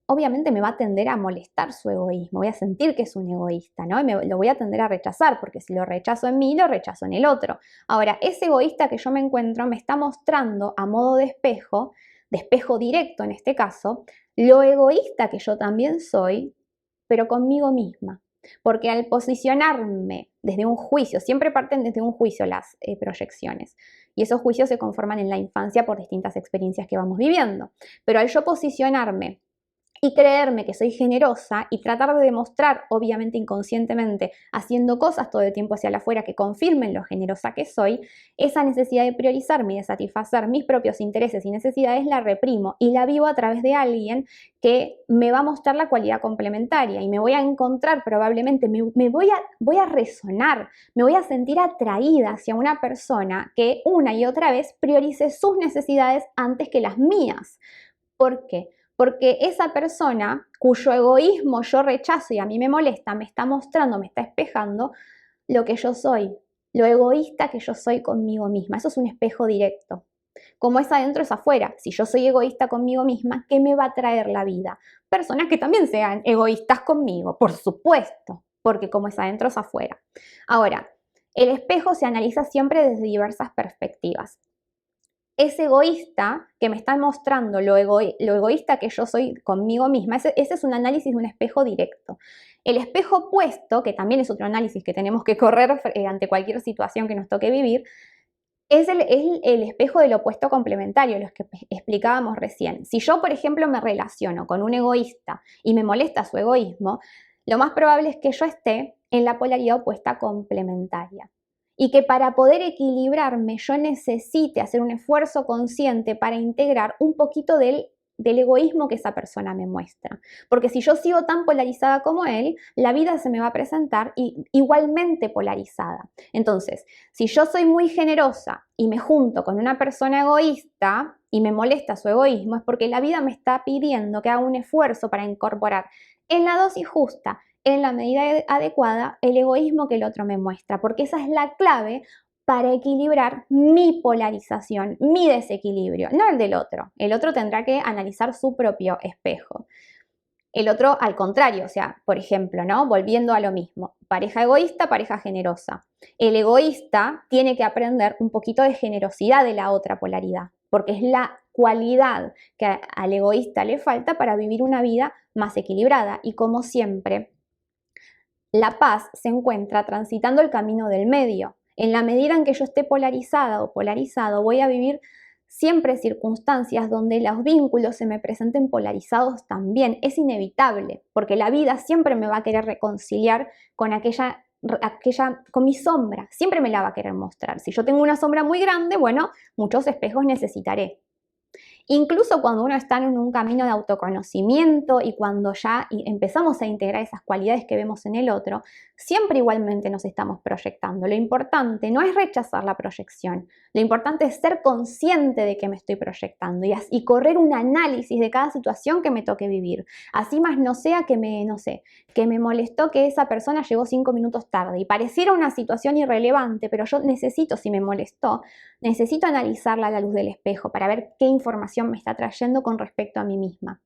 obviamente me va a tender a molestar su egoísmo, voy a sentir que es un egoísta, ¿no? Y lo voy a tender a rechazar, porque si lo rechazo en mí, lo rechazo en el otro. Ahora, ese egoísta que yo me encuentro me está mostrando a modo de espejo directo en este caso, lo egoísta que yo también soy, pero conmigo misma. Porque al posicionarme desde un juicio, siempre parten desde un juicio las proyecciones, y esos juicios se conforman en la infancia por distintas experiencias que vamos viviendo. Pero al yo posicionarme y creerme que soy generosa y tratar de demostrar, obviamente inconscientemente, haciendo cosas todo el tiempo hacia afuera que confirmen lo generosa que soy, esa necesidad de priorizarme y de satisfacer mis propios intereses y necesidades la reprimo y la vivo a través de alguien que me va a mostrar la cualidad complementaria y me voy a encontrar probablemente, voy a resonar, me voy a sentir atraída hacia una persona que una y otra vez priorice sus necesidades antes que las mías. ¿Por qué? Porque esa persona cuyo egoísmo yo rechazo y a mí me molesta, me está mostrando, me está espejando lo que yo soy, lo egoísta que yo soy conmigo misma. Eso es un espejo directo. Como es adentro es afuera. Si yo soy egoísta conmigo misma, ¿qué me va a traer la vida? Personas que también sean egoístas conmigo, por supuesto, porque como es adentro es afuera. Ahora, el espejo se analiza siempre desde diversas perspectivas. Ese egoísta que me está mostrando lo egoísta que yo soy conmigo misma, ese es un análisis de un espejo directo. El espejo opuesto, que también es otro análisis que tenemos que correr ante cualquier situación que nos toque vivir, es el espejo del opuesto complementario, los que explicábamos recién. Si yo, por ejemplo, me relaciono con un egoísta y me molesta su egoísmo, lo más probable es que yo esté en la polaridad opuesta complementaria. Y que para poder equilibrarme yo necesite hacer un esfuerzo consciente para integrar un poquito de del egoísmo que esa persona me muestra. Porque si yo sigo tan polarizada como él, la vida se me va a presentar igualmente polarizada. Entonces, si yo soy muy generosa y me junto con una persona egoísta y me molesta su egoísmo, es porque la vida me está pidiendo que haga un esfuerzo para incorporar en la dosis justa, en la medida adecuada, el egoísmo que el otro me muestra, porque esa es la clave para equilibrar mi polarización, mi desequilibrio, no el del otro. El otro tendrá que analizar su propio espejo. El otro al contrario, o sea, por ejemplo, ¿no? Volviendo a lo mismo, pareja egoísta, pareja generosa. El egoísta tiene que aprender un poquito de generosidad de la otra polaridad, porque es la cualidad que al egoísta le falta para vivir una vida más equilibrada. Y como siempre, la paz se encuentra transitando el camino del medio. En la medida en que yo esté polarizada o polarizado, voy a vivir siempre circunstancias donde los vínculos se me presenten polarizados también. Es inevitable, porque la vida siempre me va a querer reconciliar con con mi sombra, siempre me la va a querer mostrar. Si yo tengo una sombra muy grande, bueno, muchos espejos necesitaré. Incluso cuando uno está en un camino de autoconocimiento y cuando ya empezamos a integrar esas cualidades que vemos en el otro, siempre igualmente nos estamos proyectando. Lo importante no es rechazar la proyección, lo importante es ser consciente de que me estoy proyectando y correr un análisis de cada situación que me toque vivir. Así más no sea que que me molestó que esa persona llegó 5 minutos tarde y pareciera una situación irrelevante, pero yo necesito, si me molestó, necesito analizarla a la luz del espejo para ver qué información me está trayendo con respecto a mí misma.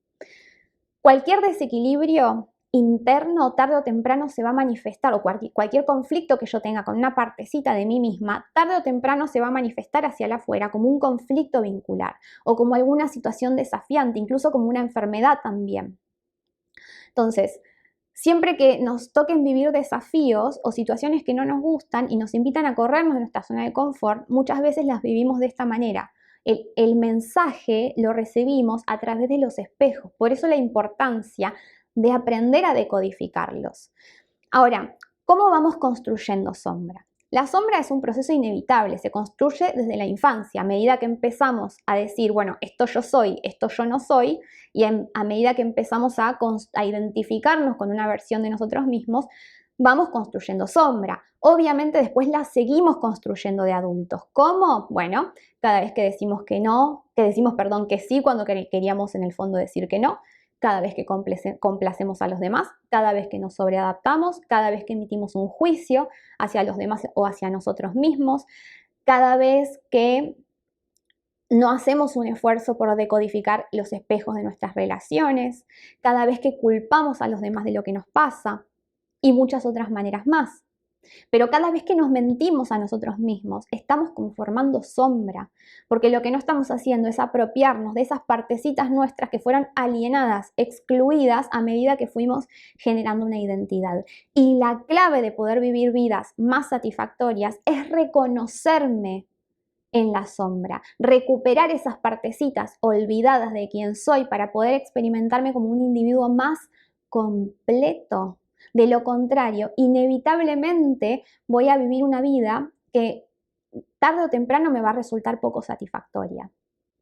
Cualquier desequilibrio interno tarde o temprano se va a manifestar, o cualquier conflicto que yo tenga con una partecita de mí misma, tarde o temprano se va a manifestar hacia afuera como un conflicto vincular o como alguna situación desafiante, incluso como una enfermedad también. Entonces, siempre que nos toquen vivir desafíos o situaciones que no nos gustan y nos invitan a corrernos de nuestra zona de confort, muchas veces las vivimos de esta manera. El mensaje lo recibimos a través de los espejos, por eso la importancia de aprender a decodificarlos. Ahora, ¿cómo vamos construyendo sombra? La sombra es un proceso inevitable, se construye desde la infancia, a medida que empezamos a decir, bueno, esto yo soy, esto yo no soy, y a medida que empezamos a identificarnos con una versión de nosotros mismos, vamos construyendo sombra. Obviamente después la seguimos construyendo de adultos. ¿Cómo? Bueno, cada vez que decimos que no, que sí cuando queríamos en el fondo decir que no, cada vez que complacemos a los demás, cada vez que nos sobreadaptamos, cada vez que emitimos un juicio hacia los demás o hacia nosotros mismos, cada vez que no hacemos un esfuerzo por decodificar los espejos de nuestras relaciones, cada vez que culpamos a los demás de lo que nos pasa y muchas otras maneras más. Pero cada vez que nos mentimos a nosotros mismos, estamos conformando sombra, porque lo que no estamos haciendo es apropiarnos de esas partecitas nuestras que fueron alienadas, excluidas a medida que fuimos generando una identidad. Y la clave de poder vivir vidas más satisfactorias es reconocerme en la sombra, recuperar esas partecitas olvidadas de quién soy para poder experimentarme como un individuo más completo. De lo contrario, inevitablemente voy a vivir una vida que tarde o temprano me va a resultar poco satisfactoria.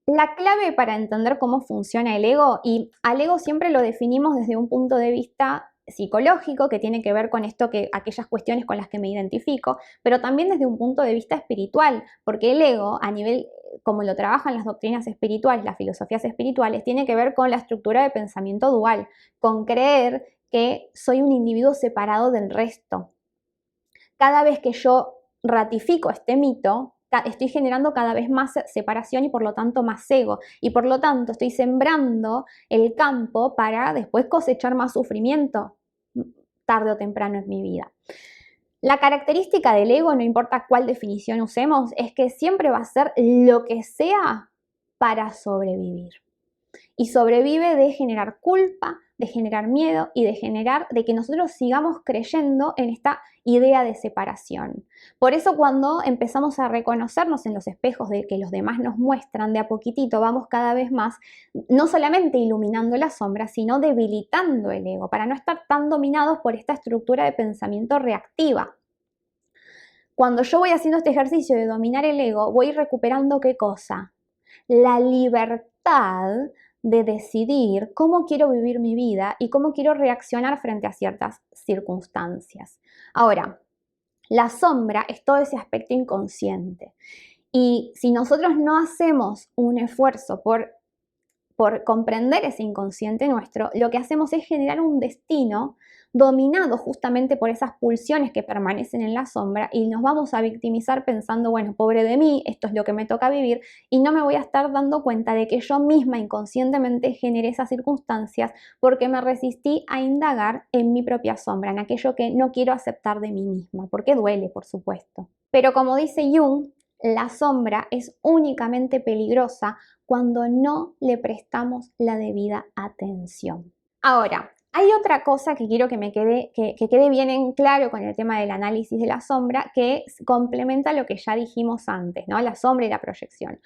La clave para entender cómo funciona el ego, y al ego siempre lo definimos desde un punto de vista psicológico, que tiene que ver con aquellas cuestiones con las que me identifico, pero también desde un punto de vista espiritual, porque el ego, a nivel, como lo trabajan las doctrinas espirituales, las filosofías espirituales, tiene que ver con la estructura de pensamiento dual, con creer que soy un individuo separado del resto. Cada vez que yo ratifico este mito, estoy generando cada vez más separación y por lo tanto más ego. Y por lo tanto estoy sembrando el campo para después cosechar más sufrimiento tarde o temprano en mi vida. La característica del ego, no importa cuál definición usemos, es que siempre va a ser lo que sea para sobrevivir. Y sobrevive de generar culpa, de generar miedo y de que nosotros sigamos creyendo en esta idea de separación. Por eso cuando empezamos a reconocernos en los espejos de que los demás nos muestran, de a poquitito vamos cada vez más, no solamente iluminando la sombra, sino debilitando el ego, para no estar tan dominados por esta estructura de pensamiento reactiva. Cuando yo voy haciendo este ejercicio de dominar el ego, voy recuperando ¿qué cosa? La libertad de decidir cómo quiero vivir mi vida y cómo quiero reaccionar frente a ciertas circunstancias. Ahora, la sombra es todo ese aspecto inconsciente. Y si nosotros no hacemos un esfuerzo por comprender ese inconsciente nuestro, lo que hacemos es generar un destino dominado justamente por esas pulsiones que permanecen en la sombra y nos vamos a victimizar pensando, bueno, pobre de mí, esto es lo que me toca vivir y no me voy a estar dando cuenta de que yo misma inconscientemente generé esas circunstancias porque me resistí a indagar en mi propia sombra, en aquello que no quiero aceptar de mí misma, porque duele, por supuesto. Pero como dice Jung, la sombra es únicamente peligrosa cuando no le prestamos la debida atención. Ahora, hay otra cosa que quiero que me quede, que quede bien en claro con el tema del análisis de la sombra, que complementa lo que ya dijimos antes, ¿no? La sombra y la proyección.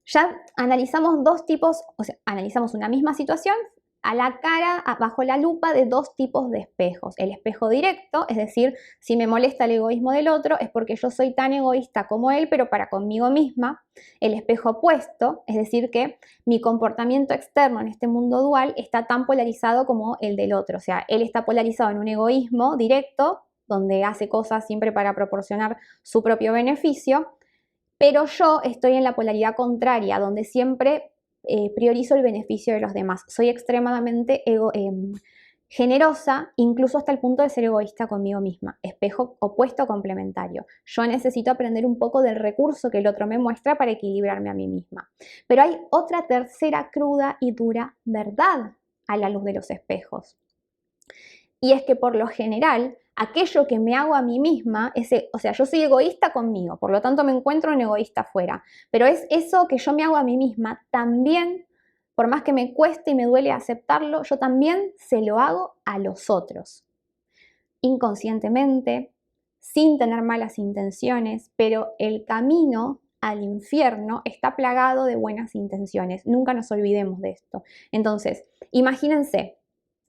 Ya analizamos dos tipos, o sea, analizamos una misma situación a la cara, bajo la lupa de dos tipos de espejos. El espejo directo, es decir, si me molesta el egoísmo del otro, es porque yo soy tan egoísta como él, pero para conmigo misma. El espejo opuesto, es decir, que mi comportamiento externo en este mundo dual está tan polarizado como el del otro. O sea, él está polarizado en un egoísmo directo, donde hace cosas siempre para proporcionar su propio beneficio, pero yo estoy en la polaridad contraria, donde siempre priorizo el beneficio de los demás. Soy extremadamente generosa, incluso hasta el punto de ser egoísta conmigo misma. Espejo opuesto complementario. Yo necesito aprender un poco del recurso que el otro me muestra para equilibrarme a mí misma. Pero hay otra tercera cruda y dura verdad a la luz de los espejos. Y es que por lo general, aquello que me hago a mí misma, o sea, yo soy egoísta conmigo, por lo tanto me encuentro un egoísta afuera, pero es eso que yo me hago a mí misma, también, por más que me cueste y me duele aceptarlo, yo también se lo hago a los otros, inconscientemente, sin tener malas intenciones, pero el camino al infierno está plagado de buenas intenciones, nunca nos olvidemos de esto. Entonces, imagínense,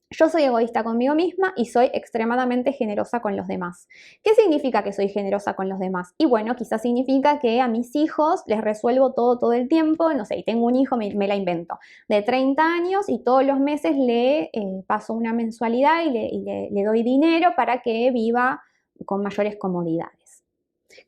yo soy egoísta conmigo misma y soy extremadamente generosa con los demás. ¿Qué significa que soy generosa con los demás? Y bueno, quizás significa que a mis hijos les resuelvo todo el tiempo, no sé, y tengo un hijo, me la invento, de 30 años y todos los meses le paso una mensualidad y le doy dinero para que viva con mayores comodidades.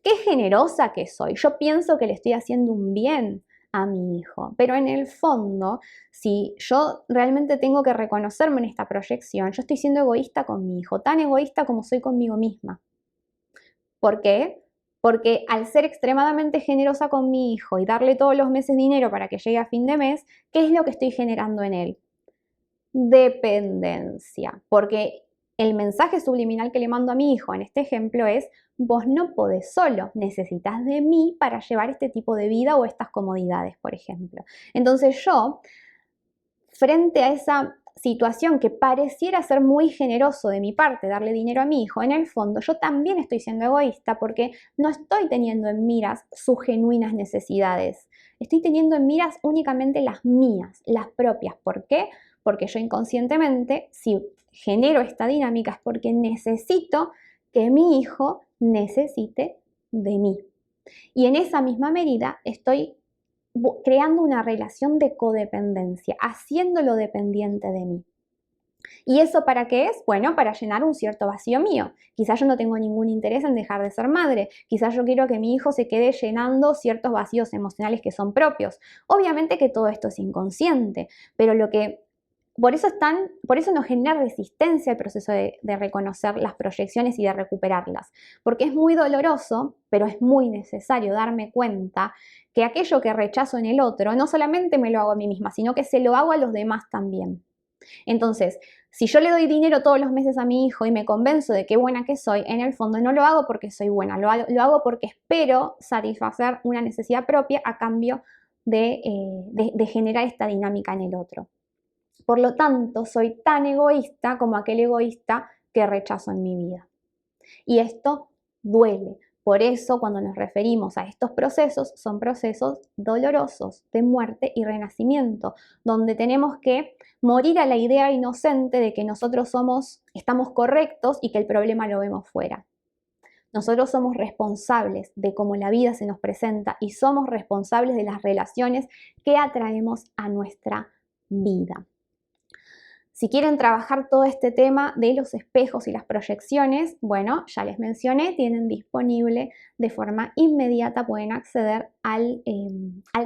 Qué generosa que soy. Yo pienso que le estoy haciendo un bien a mi hijo, pero en el fondo, si yo realmente tengo que reconocerme en esta proyección, yo estoy siendo egoísta con mi hijo, tan egoísta como soy conmigo misma. ¿Por qué? Porque al ser extremadamente generosa con mi hijo y darle todos los meses dinero para que llegue a fin de mes, ¿qué es lo que estoy generando en él? Dependencia, porque el mensaje subliminal que le mando a mi hijo en este ejemplo es: vos no podés solo, necesitas de mí para llevar este tipo de vida o estas comodidades, por ejemplo. Entonces yo, frente a esa situación que pareciera ser muy generoso de mi parte, darle dinero a mi hijo, en el fondo yo también estoy siendo egoísta porque no estoy teniendo en miras sus genuinas necesidades. Estoy teniendo en miras únicamente las mías, las propias. ¿Por qué? Porque yo inconscientemente, si genero esta dinámica, es porque necesito que mi hijo necesite de mí. Y en esa misma medida estoy creando una relación de codependencia, haciéndolo dependiente de mí. ¿Y eso para qué es? Bueno, para llenar un cierto vacío mío. Quizás yo no tengo ningún interés en dejar de ser madre. Quizás yo quiero que mi hijo se quede llenando ciertos vacíos emocionales que son propios. Obviamente que todo esto es inconsciente, pero por eso nos genera resistencia el proceso de reconocer las proyecciones y de recuperarlas. Porque es muy doloroso, pero es muy necesario darme cuenta que aquello que rechazo en el otro, no solamente me lo hago a mí misma, sino que se lo hago a los demás también. Entonces, si yo le doy dinero todos los meses a mi hijo y me convenzo de qué buena que soy, en el fondo no lo hago porque soy buena, lo hago porque espero satisfacer una necesidad propia a cambio de generar esta dinámica en el otro. Por lo tanto, soy tan egoísta como aquel egoísta que rechazo en mi vida. Y esto duele. Por eso, cuando nos referimos a estos procesos, son procesos dolorosos de muerte y renacimiento, donde tenemos que morir a la idea inocente de que nosotros estamos correctos y que el problema lo vemos fuera. Nosotros somos responsables de cómo la vida se nos presenta y somos responsables de las relaciones que atraemos a nuestra vida. Si quieren trabajar todo este tema de los espejos y las proyecciones, bueno, ya les mencioné, tienen disponible de forma inmediata, pueden acceder al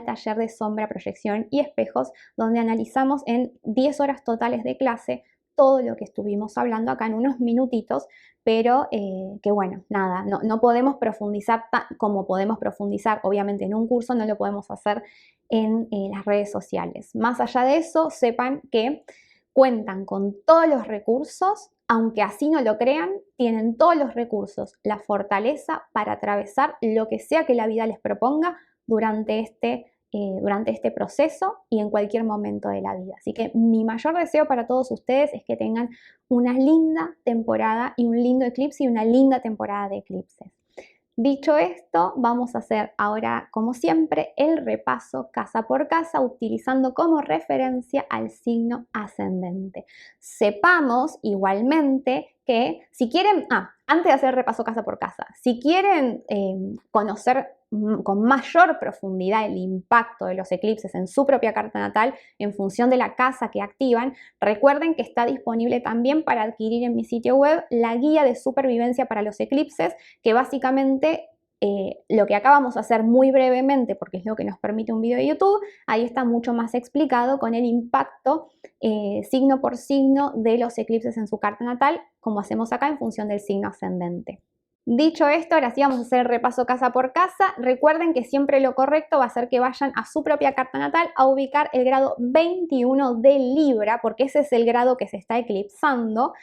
taller de sombra, proyección y espejos, donde analizamos en 10 horas totales de clase todo lo que estuvimos hablando acá en unos minutitos, pero que bueno, nada, no podemos profundizar como podemos profundizar, obviamente en un curso no lo podemos hacer en las redes sociales. Más allá de eso, sepan que cuentan con todos los recursos, aunque así no lo crean, tienen todos los recursos, la fortaleza para atravesar lo que sea que la vida les proponga durante este proceso y en cualquier momento de la vida. Así que mi mayor deseo para todos ustedes es que tengan una linda temporada y un lindo eclipse y una linda temporada de eclipses. Dicho esto, vamos a hacer ahora, como siempre, el repaso casa por casa utilizando como referencia al signo ascendente. Sepamos igualmente que si quieren, antes de hacer el repaso casa por casa, si quieren conocer con mayor profundidad el impacto de los eclipses en su propia carta natal en función de la casa que activan, recuerden que está disponible también para adquirir en mi sitio web la guía de supervivencia para los eclipses, que básicamente lo que acabamos de hacer muy brevemente, porque es lo que nos permite un video de YouTube, ahí está mucho más explicado con el impacto signo por signo de los eclipses en su carta natal, como hacemos acá en función del signo ascendente. Dicho esto, ahora sí vamos a hacer el repaso casa por casa. Recuerden que siempre lo correcto va a ser que vayan a su propia carta natal a ubicar el grado 21 de Libra, porque ese es el grado que se está eclipsando.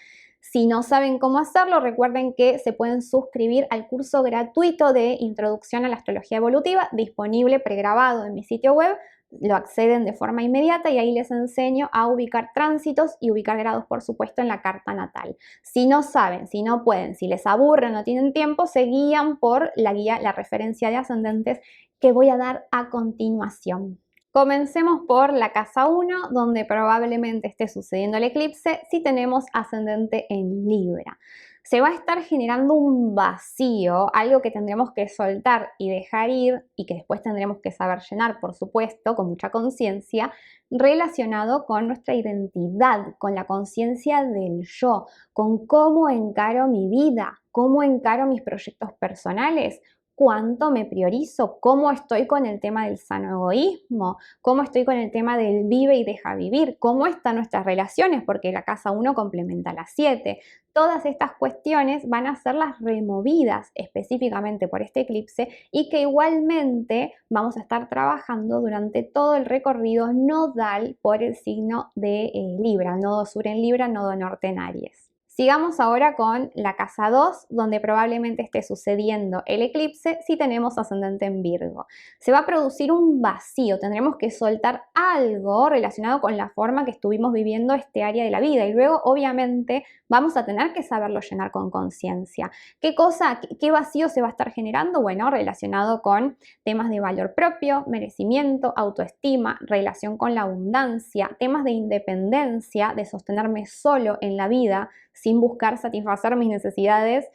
Si no saben cómo hacerlo, recuerden que se pueden suscribir al curso gratuito de Introducción a la Astrología Evolutiva, disponible pregrabado en mi sitio web. Lo acceden de forma inmediata y ahí les enseño a ubicar tránsitos y ubicar grados, por supuesto, en la carta natal. Si no saben, si no pueden, si les aburren, no tienen tiempo, se guían por la guía, la referencia de ascendentes que voy a dar a continuación. Comencemos por la casa 1, donde probablemente esté sucediendo el eclipse si tenemos ascendente en Libra. Se va a estar generando un vacío, algo que tendremos que soltar y dejar ir y que después tendremos que saber llenar, por supuesto, con mucha conciencia, relacionado con nuestra identidad, con la conciencia del yo, con cómo encaro mi vida, cómo encaro mis proyectos personales, cuánto me priorizo, cómo estoy con el tema del sano egoísmo, cómo estoy con el tema del vive y deja vivir, cómo están nuestras relaciones, porque la casa 1 complementa la 7. Todas estas cuestiones van a ser las removidas específicamente por este eclipse y que igualmente vamos a estar trabajando durante todo el recorrido nodal por el signo de Libra, nodo sur en Libra, nodo norte en Aries. Sigamos ahora con la casa 2, donde probablemente esté sucediendo el eclipse si tenemos ascendente en Virgo. Se va a producir un vacío, tendremos que soltar algo relacionado con la forma que estuvimos viviendo este área de la vida y luego obviamente vamos a tener que saberlo llenar con conciencia. ¿Qué vacío se va a estar generando? Bueno, relacionado con temas de valor propio, merecimiento, autoestima, relación con la abundancia, temas de independencia, de sostenerme solo en la vida, sin buscar satisfacer mis necesidades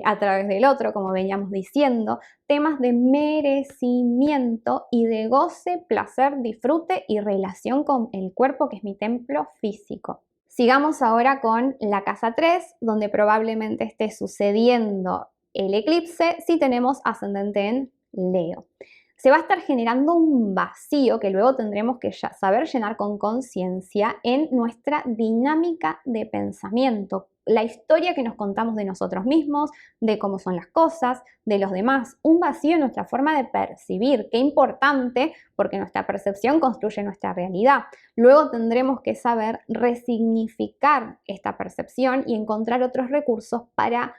a través del otro, como veníamos diciendo, temas de merecimiento y de goce, placer, disfrute y relación con el cuerpo, que es mi templo físico. Sigamos ahora con la casa 3, donde probablemente esté sucediendo el eclipse si tenemos ascendente en Leo. Se va a estar generando un vacío que luego tendremos que saber llenar con conciencia en nuestra dinámica de pensamiento, la historia que nos contamos de nosotros mismos, de cómo son las cosas, de los demás, un vacío en nuestra forma de percibir, qué importante porque nuestra percepción construye nuestra realidad. Luego tendremos que saber resignificar esta percepción y encontrar otros recursos para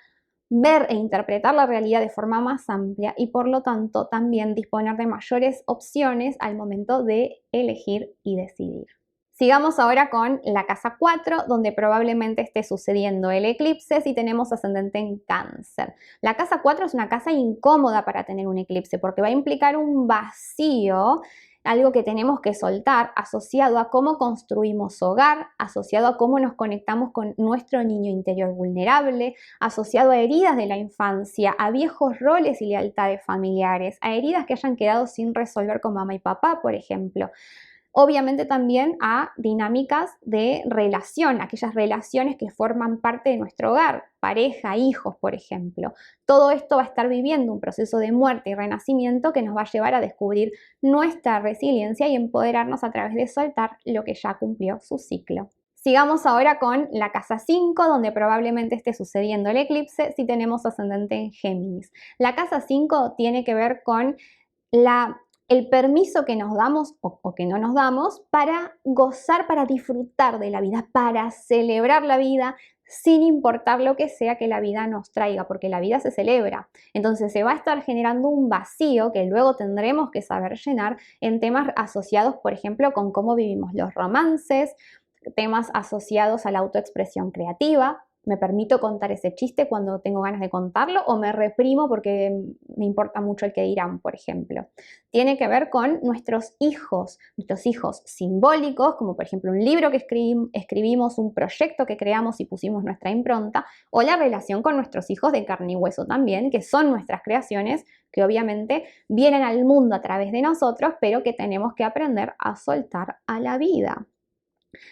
ver e interpretar la realidad de forma más amplia y por lo tanto también disponer de mayores opciones al momento de elegir y decidir. Sigamos ahora con la casa 4, donde probablemente esté sucediendo el eclipse si tenemos ascendente en Cáncer. La casa 4 es una casa incómoda para tener un eclipse porque va a implicar un vacío, algo que tenemos que soltar, asociado a cómo construimos hogar, asociado a cómo nos conectamos con nuestro niño interior vulnerable, asociado a heridas de la infancia, a viejos roles y lealtades familiares, a heridas que hayan quedado sin resolver con mamá y papá, por ejemplo. Obviamente también a dinámicas de relación, aquellas relaciones que forman parte de nuestro hogar, pareja, hijos, por ejemplo. Todo esto va a estar viviendo un proceso de muerte y renacimiento que nos va a llevar a descubrir nuestra resiliencia y empoderarnos a través de soltar lo que ya cumplió su ciclo. Sigamos ahora con la casa 5, donde probablemente esté sucediendo el eclipse si tenemos ascendente en Géminis. La casa 5 tiene que ver con el permiso que nos damos o que no nos damos para gozar, para disfrutar de la vida, para celebrar la vida sin importar lo que sea que la vida nos traiga, porque la vida se celebra. Entonces se va a estar generando un vacío que luego tendremos que saber llenar en temas asociados, por ejemplo, con cómo vivimos los romances, temas asociados a la autoexpresión creativa. ¿Me permito contar ese chiste cuando tengo ganas de contarlo o me reprimo porque me importa mucho el que dirán, por ejemplo? Tiene que ver con nuestros hijos simbólicos, como por ejemplo un libro que escribimos, un proyecto que creamos y pusimos nuestra impronta, o la relación con nuestros hijos de carne y hueso también, que son nuestras creaciones, que obviamente vienen al mundo a través de nosotros, pero que tenemos que aprender a soltar a la vida.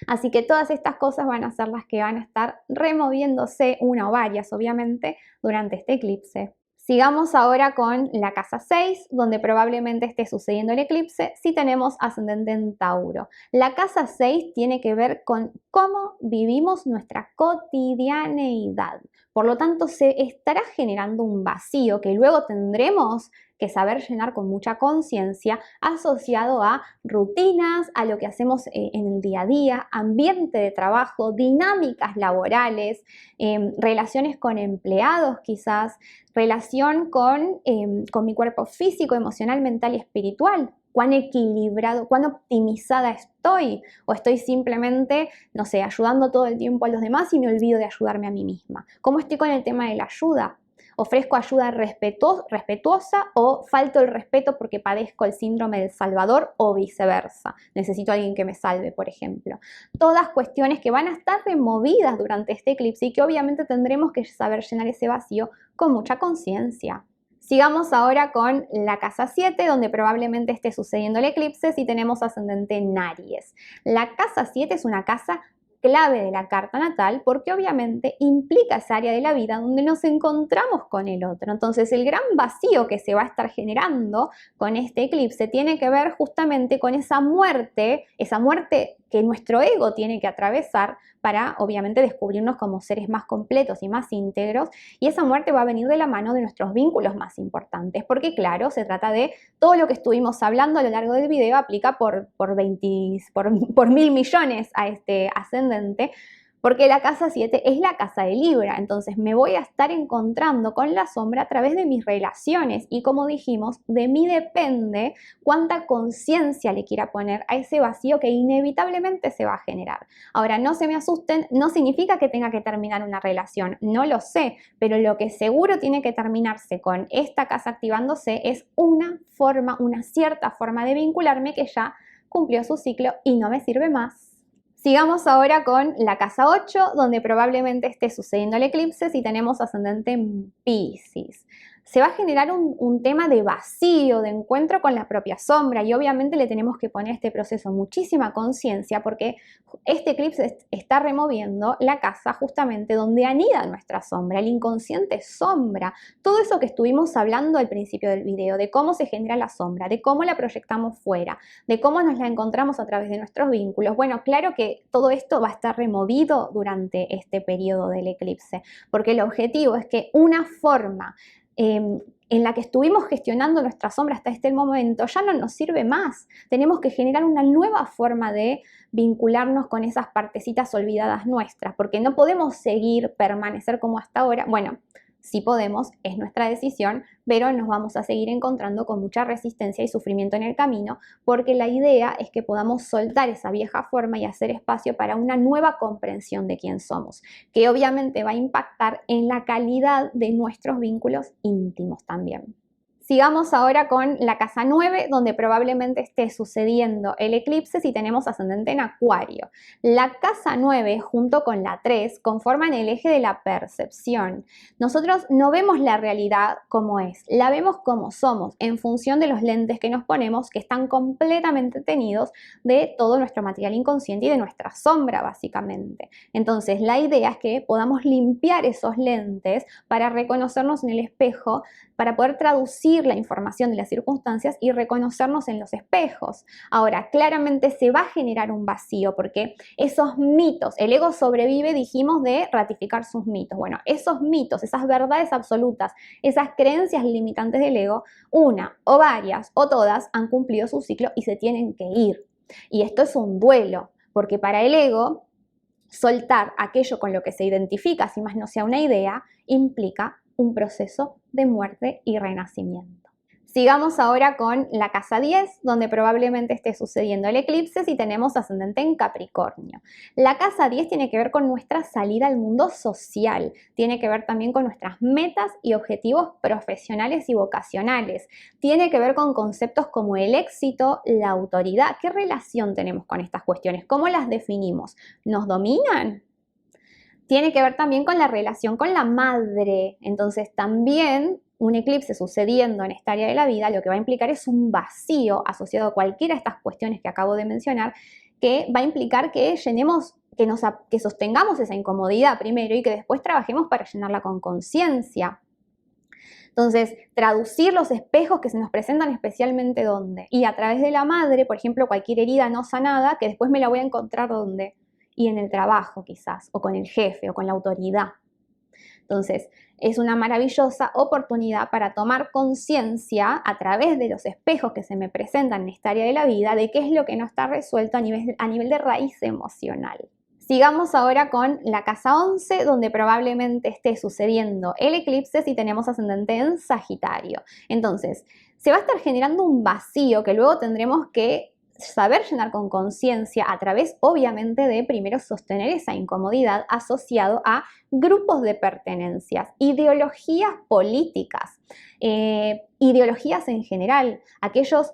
Así que todas estas cosas van a ser las que van a estar removiéndose, una o varias obviamente, durante este eclipse. Sigamos ahora con la casa 6, donde probablemente esté sucediendo el eclipse si tenemos ascendente en Tauro. La casa 6 tiene que ver con cómo vivimos nuestra cotidianeidad. Por lo tanto, se estará generando un vacío que luego tendremos que saber llenar con mucha conciencia, asociado a rutinas, a lo que hacemos en el día a día, ambiente de trabajo, dinámicas laborales, relaciones con empleados quizás, relación con mi cuerpo físico, emocional, mental y espiritual. Cuán equilibrado, cuán optimizada estoy, o estoy simplemente, no sé, ayudando todo el tiempo a los demás y me olvido de ayudarme a mí misma. ¿Cómo estoy con el tema de la ayuda? ¿Ofrezco ayuda respetuosa o falto el respeto porque padezco el síndrome del salvador o viceversa? Necesito a alguien que me salve, por ejemplo. Todas cuestiones que van a estar removidas durante este eclipse y que obviamente tendremos que saber llenar ese vacío con mucha conciencia. Sigamos ahora con la casa 7, donde probablemente esté sucediendo el eclipse si tenemos ascendente en Aries. La casa 7 es una casa clave de la carta natal porque obviamente implica esa área de la vida donde nos encontramos con el otro. Entonces el gran vacío que se va a estar generando con este eclipse tiene que ver justamente con esa muerte que nuestro ego tiene que atravesar para obviamente descubrirnos como seres más completos y más íntegros, y esa muerte va a venir de la mano de nuestros vínculos más importantes, porque claro, se trata de todo lo que estuvimos hablando a lo largo del video, aplica por 1000 millones a este ascendente, porque la casa 7 es la casa de Libra, entonces me voy a estar encontrando con la sombra a través de mis relaciones y como dijimos, de mí depende cuánta conciencia le quiera poner a ese vacío que inevitablemente se va a generar. Ahora, no se me asusten, no significa que tenga que terminar una relación, no lo sé, pero lo que seguro tiene que terminarse con esta casa activándose es una cierta forma de vincularme que ya cumplió su ciclo y no me sirve más. Sigamos ahora con la casa 8, donde probablemente esté sucediendo el eclipse si tenemos ascendente en Piscis. Se va a generar un tema de vacío, de encuentro con la propia sombra y obviamente le tenemos que poner a este proceso muchísima conciencia porque este eclipse está removiendo la casa justamente donde anida nuestra sombra, el inconsciente sombra, todo eso que estuvimos hablando al principio del video, de cómo se genera la sombra, de cómo la proyectamos fuera, de cómo nos la encontramos a través de nuestros vínculos. Bueno, claro que todo esto va a estar removido durante este periodo del eclipse, porque el objetivo es que una forma en la que estuvimos gestionando nuestra sombra hasta este momento ya no nos sirve más. Tenemos que generar una nueva forma de vincularnos con esas partecitas olvidadas nuestras, porque no podemos permanecer como hasta ahora. Bueno, sí podemos, es nuestra decisión, pero nos vamos a seguir encontrando con mucha resistencia y sufrimiento en el camino, porque la idea es que podamos soltar esa vieja forma y hacer espacio para una nueva comprensión de quién somos, que obviamente va a impactar en la calidad de nuestros vínculos íntimos también. Sigamos ahora con la casa 9, donde probablemente esté sucediendo el eclipse si tenemos ascendente en Acuario. La casa 9 junto con la 3 conforman el eje de la percepción. Nosotros no vemos la realidad como es, la vemos como somos, en función de los lentes que nos ponemos, que están completamente tenidos de todo nuestro material inconsciente y de nuestra sombra, básicamente. Entonces, la idea es que podamos limpiar esos lentes para reconocernos en el espejo, para poder traducir la información de las circunstancias y reconocernos en los espejos. Ahora, claramente se va a generar un vacío porque esos mitos, el ego sobrevive, dijimos, de ratificar sus mitos. Bueno, esos mitos, esas verdades absolutas, esas creencias limitantes del ego, una o varias o todas han cumplido su ciclo y se tienen que ir. Y esto es un duelo, porque para el ego, soltar aquello con lo que se identifica, si más no sea una idea, implica un proceso de muerte y renacimiento. Sigamos ahora con la casa 10, donde probablemente esté sucediendo el eclipse si tenemos ascendente en Capricornio. La casa 10 tiene que ver con nuestra salida al mundo social, tiene que ver también con nuestras metas y objetivos profesionales y vocacionales, tiene que ver con conceptos como el éxito, la autoridad. ¿Qué relación tenemos con estas cuestiones? ¿Cómo las definimos? ¿Nos dominan? Tiene que ver también con la relación con la madre. Entonces también un eclipse sucediendo en esta área de la vida lo que va a implicar es un vacío asociado a cualquiera de estas cuestiones que acabo de mencionar, que va a implicar que llenemos, que sostengamos esa incomodidad primero y que después trabajemos para llenarla con conciencia. Entonces, traducir los espejos que se nos presentan especialmente ¿dónde? Y a través de la madre, por ejemplo, cualquier herida no sanada, que después me la voy a encontrar ¿dónde? Y en el trabajo quizás, o con el jefe, o con la autoridad. Entonces, es una maravillosa oportunidad para tomar conciencia a través de los espejos que se me presentan en esta área de la vida de qué es lo que no está resuelto a nivel de raíz emocional. Sigamos ahora con la casa 11, donde probablemente esté sucediendo el eclipse si tenemos ascendente en Sagitario. Entonces, se va a estar generando un vacío que luego tendremos que saber llenar con conciencia a través, obviamente, de primero sostener esa incomodidad asociado a grupos de pertenencias, ideologías políticas, ideologías en general, aquellas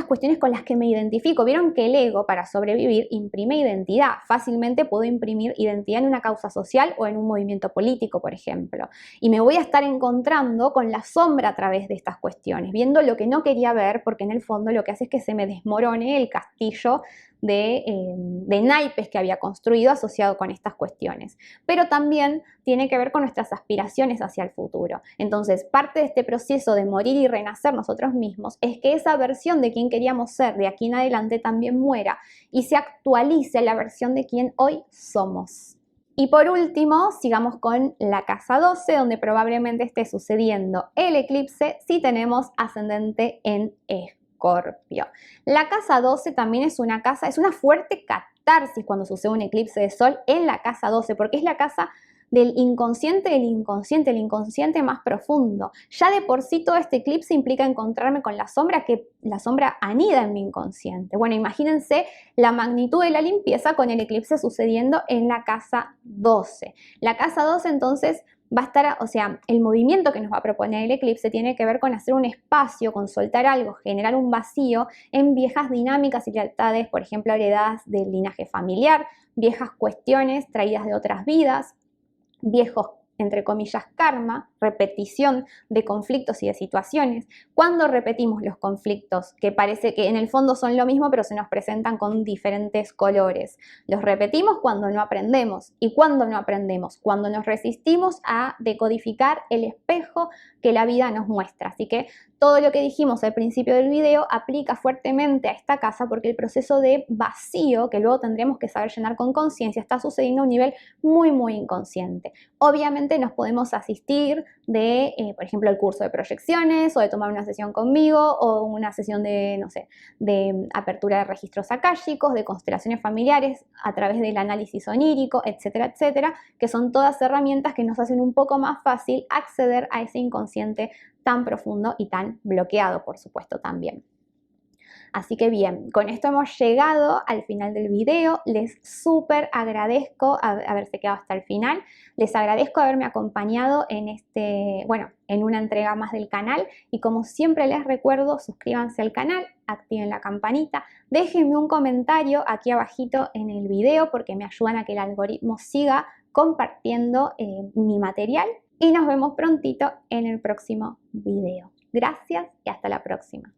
cuestiones con las que me identifico. Vieron que el ego, para sobrevivir, imprime identidad. Fácilmente puedo imprimir identidad en una causa social o en un movimiento político, por ejemplo. Y me voy a estar encontrando con la sombra a través de estas cuestiones, viendo lo que no quería ver, porque en el fondo lo que hace es que se me desmorone el castillo de naipes que había construido asociado con estas cuestiones. Pero también tiene que ver con nuestras aspiraciones hacia el futuro. Entonces, parte de este proceso de morir y renacer nosotros mismos es que esa versión de quien queríamos ser de aquí en adelante también muera y se actualice la versión de quien hoy somos. Y por último, sigamos con la casa 12, donde probablemente esté sucediendo el eclipse si tenemos ascendente en Escorpio. La casa 12 también es una fuerte catarsis cuando sucede un eclipse de sol en la casa 12, porque es la casa del inconsciente, el inconsciente más profundo. Ya de por sí todo este eclipse implica encontrarme con la sombra, que la sombra anida en mi inconsciente. Bueno, imagínense la magnitud de la limpieza con el eclipse sucediendo en la casa 12. La casa 12 entonces va a estar, o sea, el movimiento que nos va a proponer el eclipse tiene que ver con hacer un espacio, con soltar algo, generar un vacío en viejas dinámicas y lealtades, por ejemplo, heredadas del linaje familiar, viejas cuestiones traídas de otras vidas, viejos, entre comillas, karma, repetición de conflictos y de situaciones. Cuando repetimos los conflictos, que parece que en el fondo son lo mismo, pero se nos presentan con diferentes colores. Los repetimos cuando no aprendemos. ¿Y cuando no aprendemos? Cuando nos resistimos a decodificar el espejo que la vida nos muestra. Así que todo lo que dijimos al principio del video aplica fuertemente a esta casa porque el proceso de vacío, que luego tendremos que saber llenar con conciencia, está sucediendo a un nivel muy, muy inconsciente. Obviamente nos podemos asistir de, por ejemplo, el curso de proyecciones o de tomar una sesión conmigo o una sesión de, no sé, de apertura de registros akáshicos, de constelaciones familiares a través del análisis onírico, etcétera, etcétera, que son todas herramientas que nos hacen un poco más fácil acceder a ese inconsciente tan profundo y tan bloqueado, por supuesto, también. Así que bien, con esto hemos llegado al final del video. Les súper agradezco haberse quedado hasta el final. Les agradezco haberme acompañado en en una entrega más del canal. Y como siempre les recuerdo, suscríbanse al canal, activen la campanita, déjenme un comentario aquí abajito en el video porque me ayudan a que el algoritmo siga compartiendo mi material. Y nos vemos prontito en el próximo video. Gracias y hasta la próxima.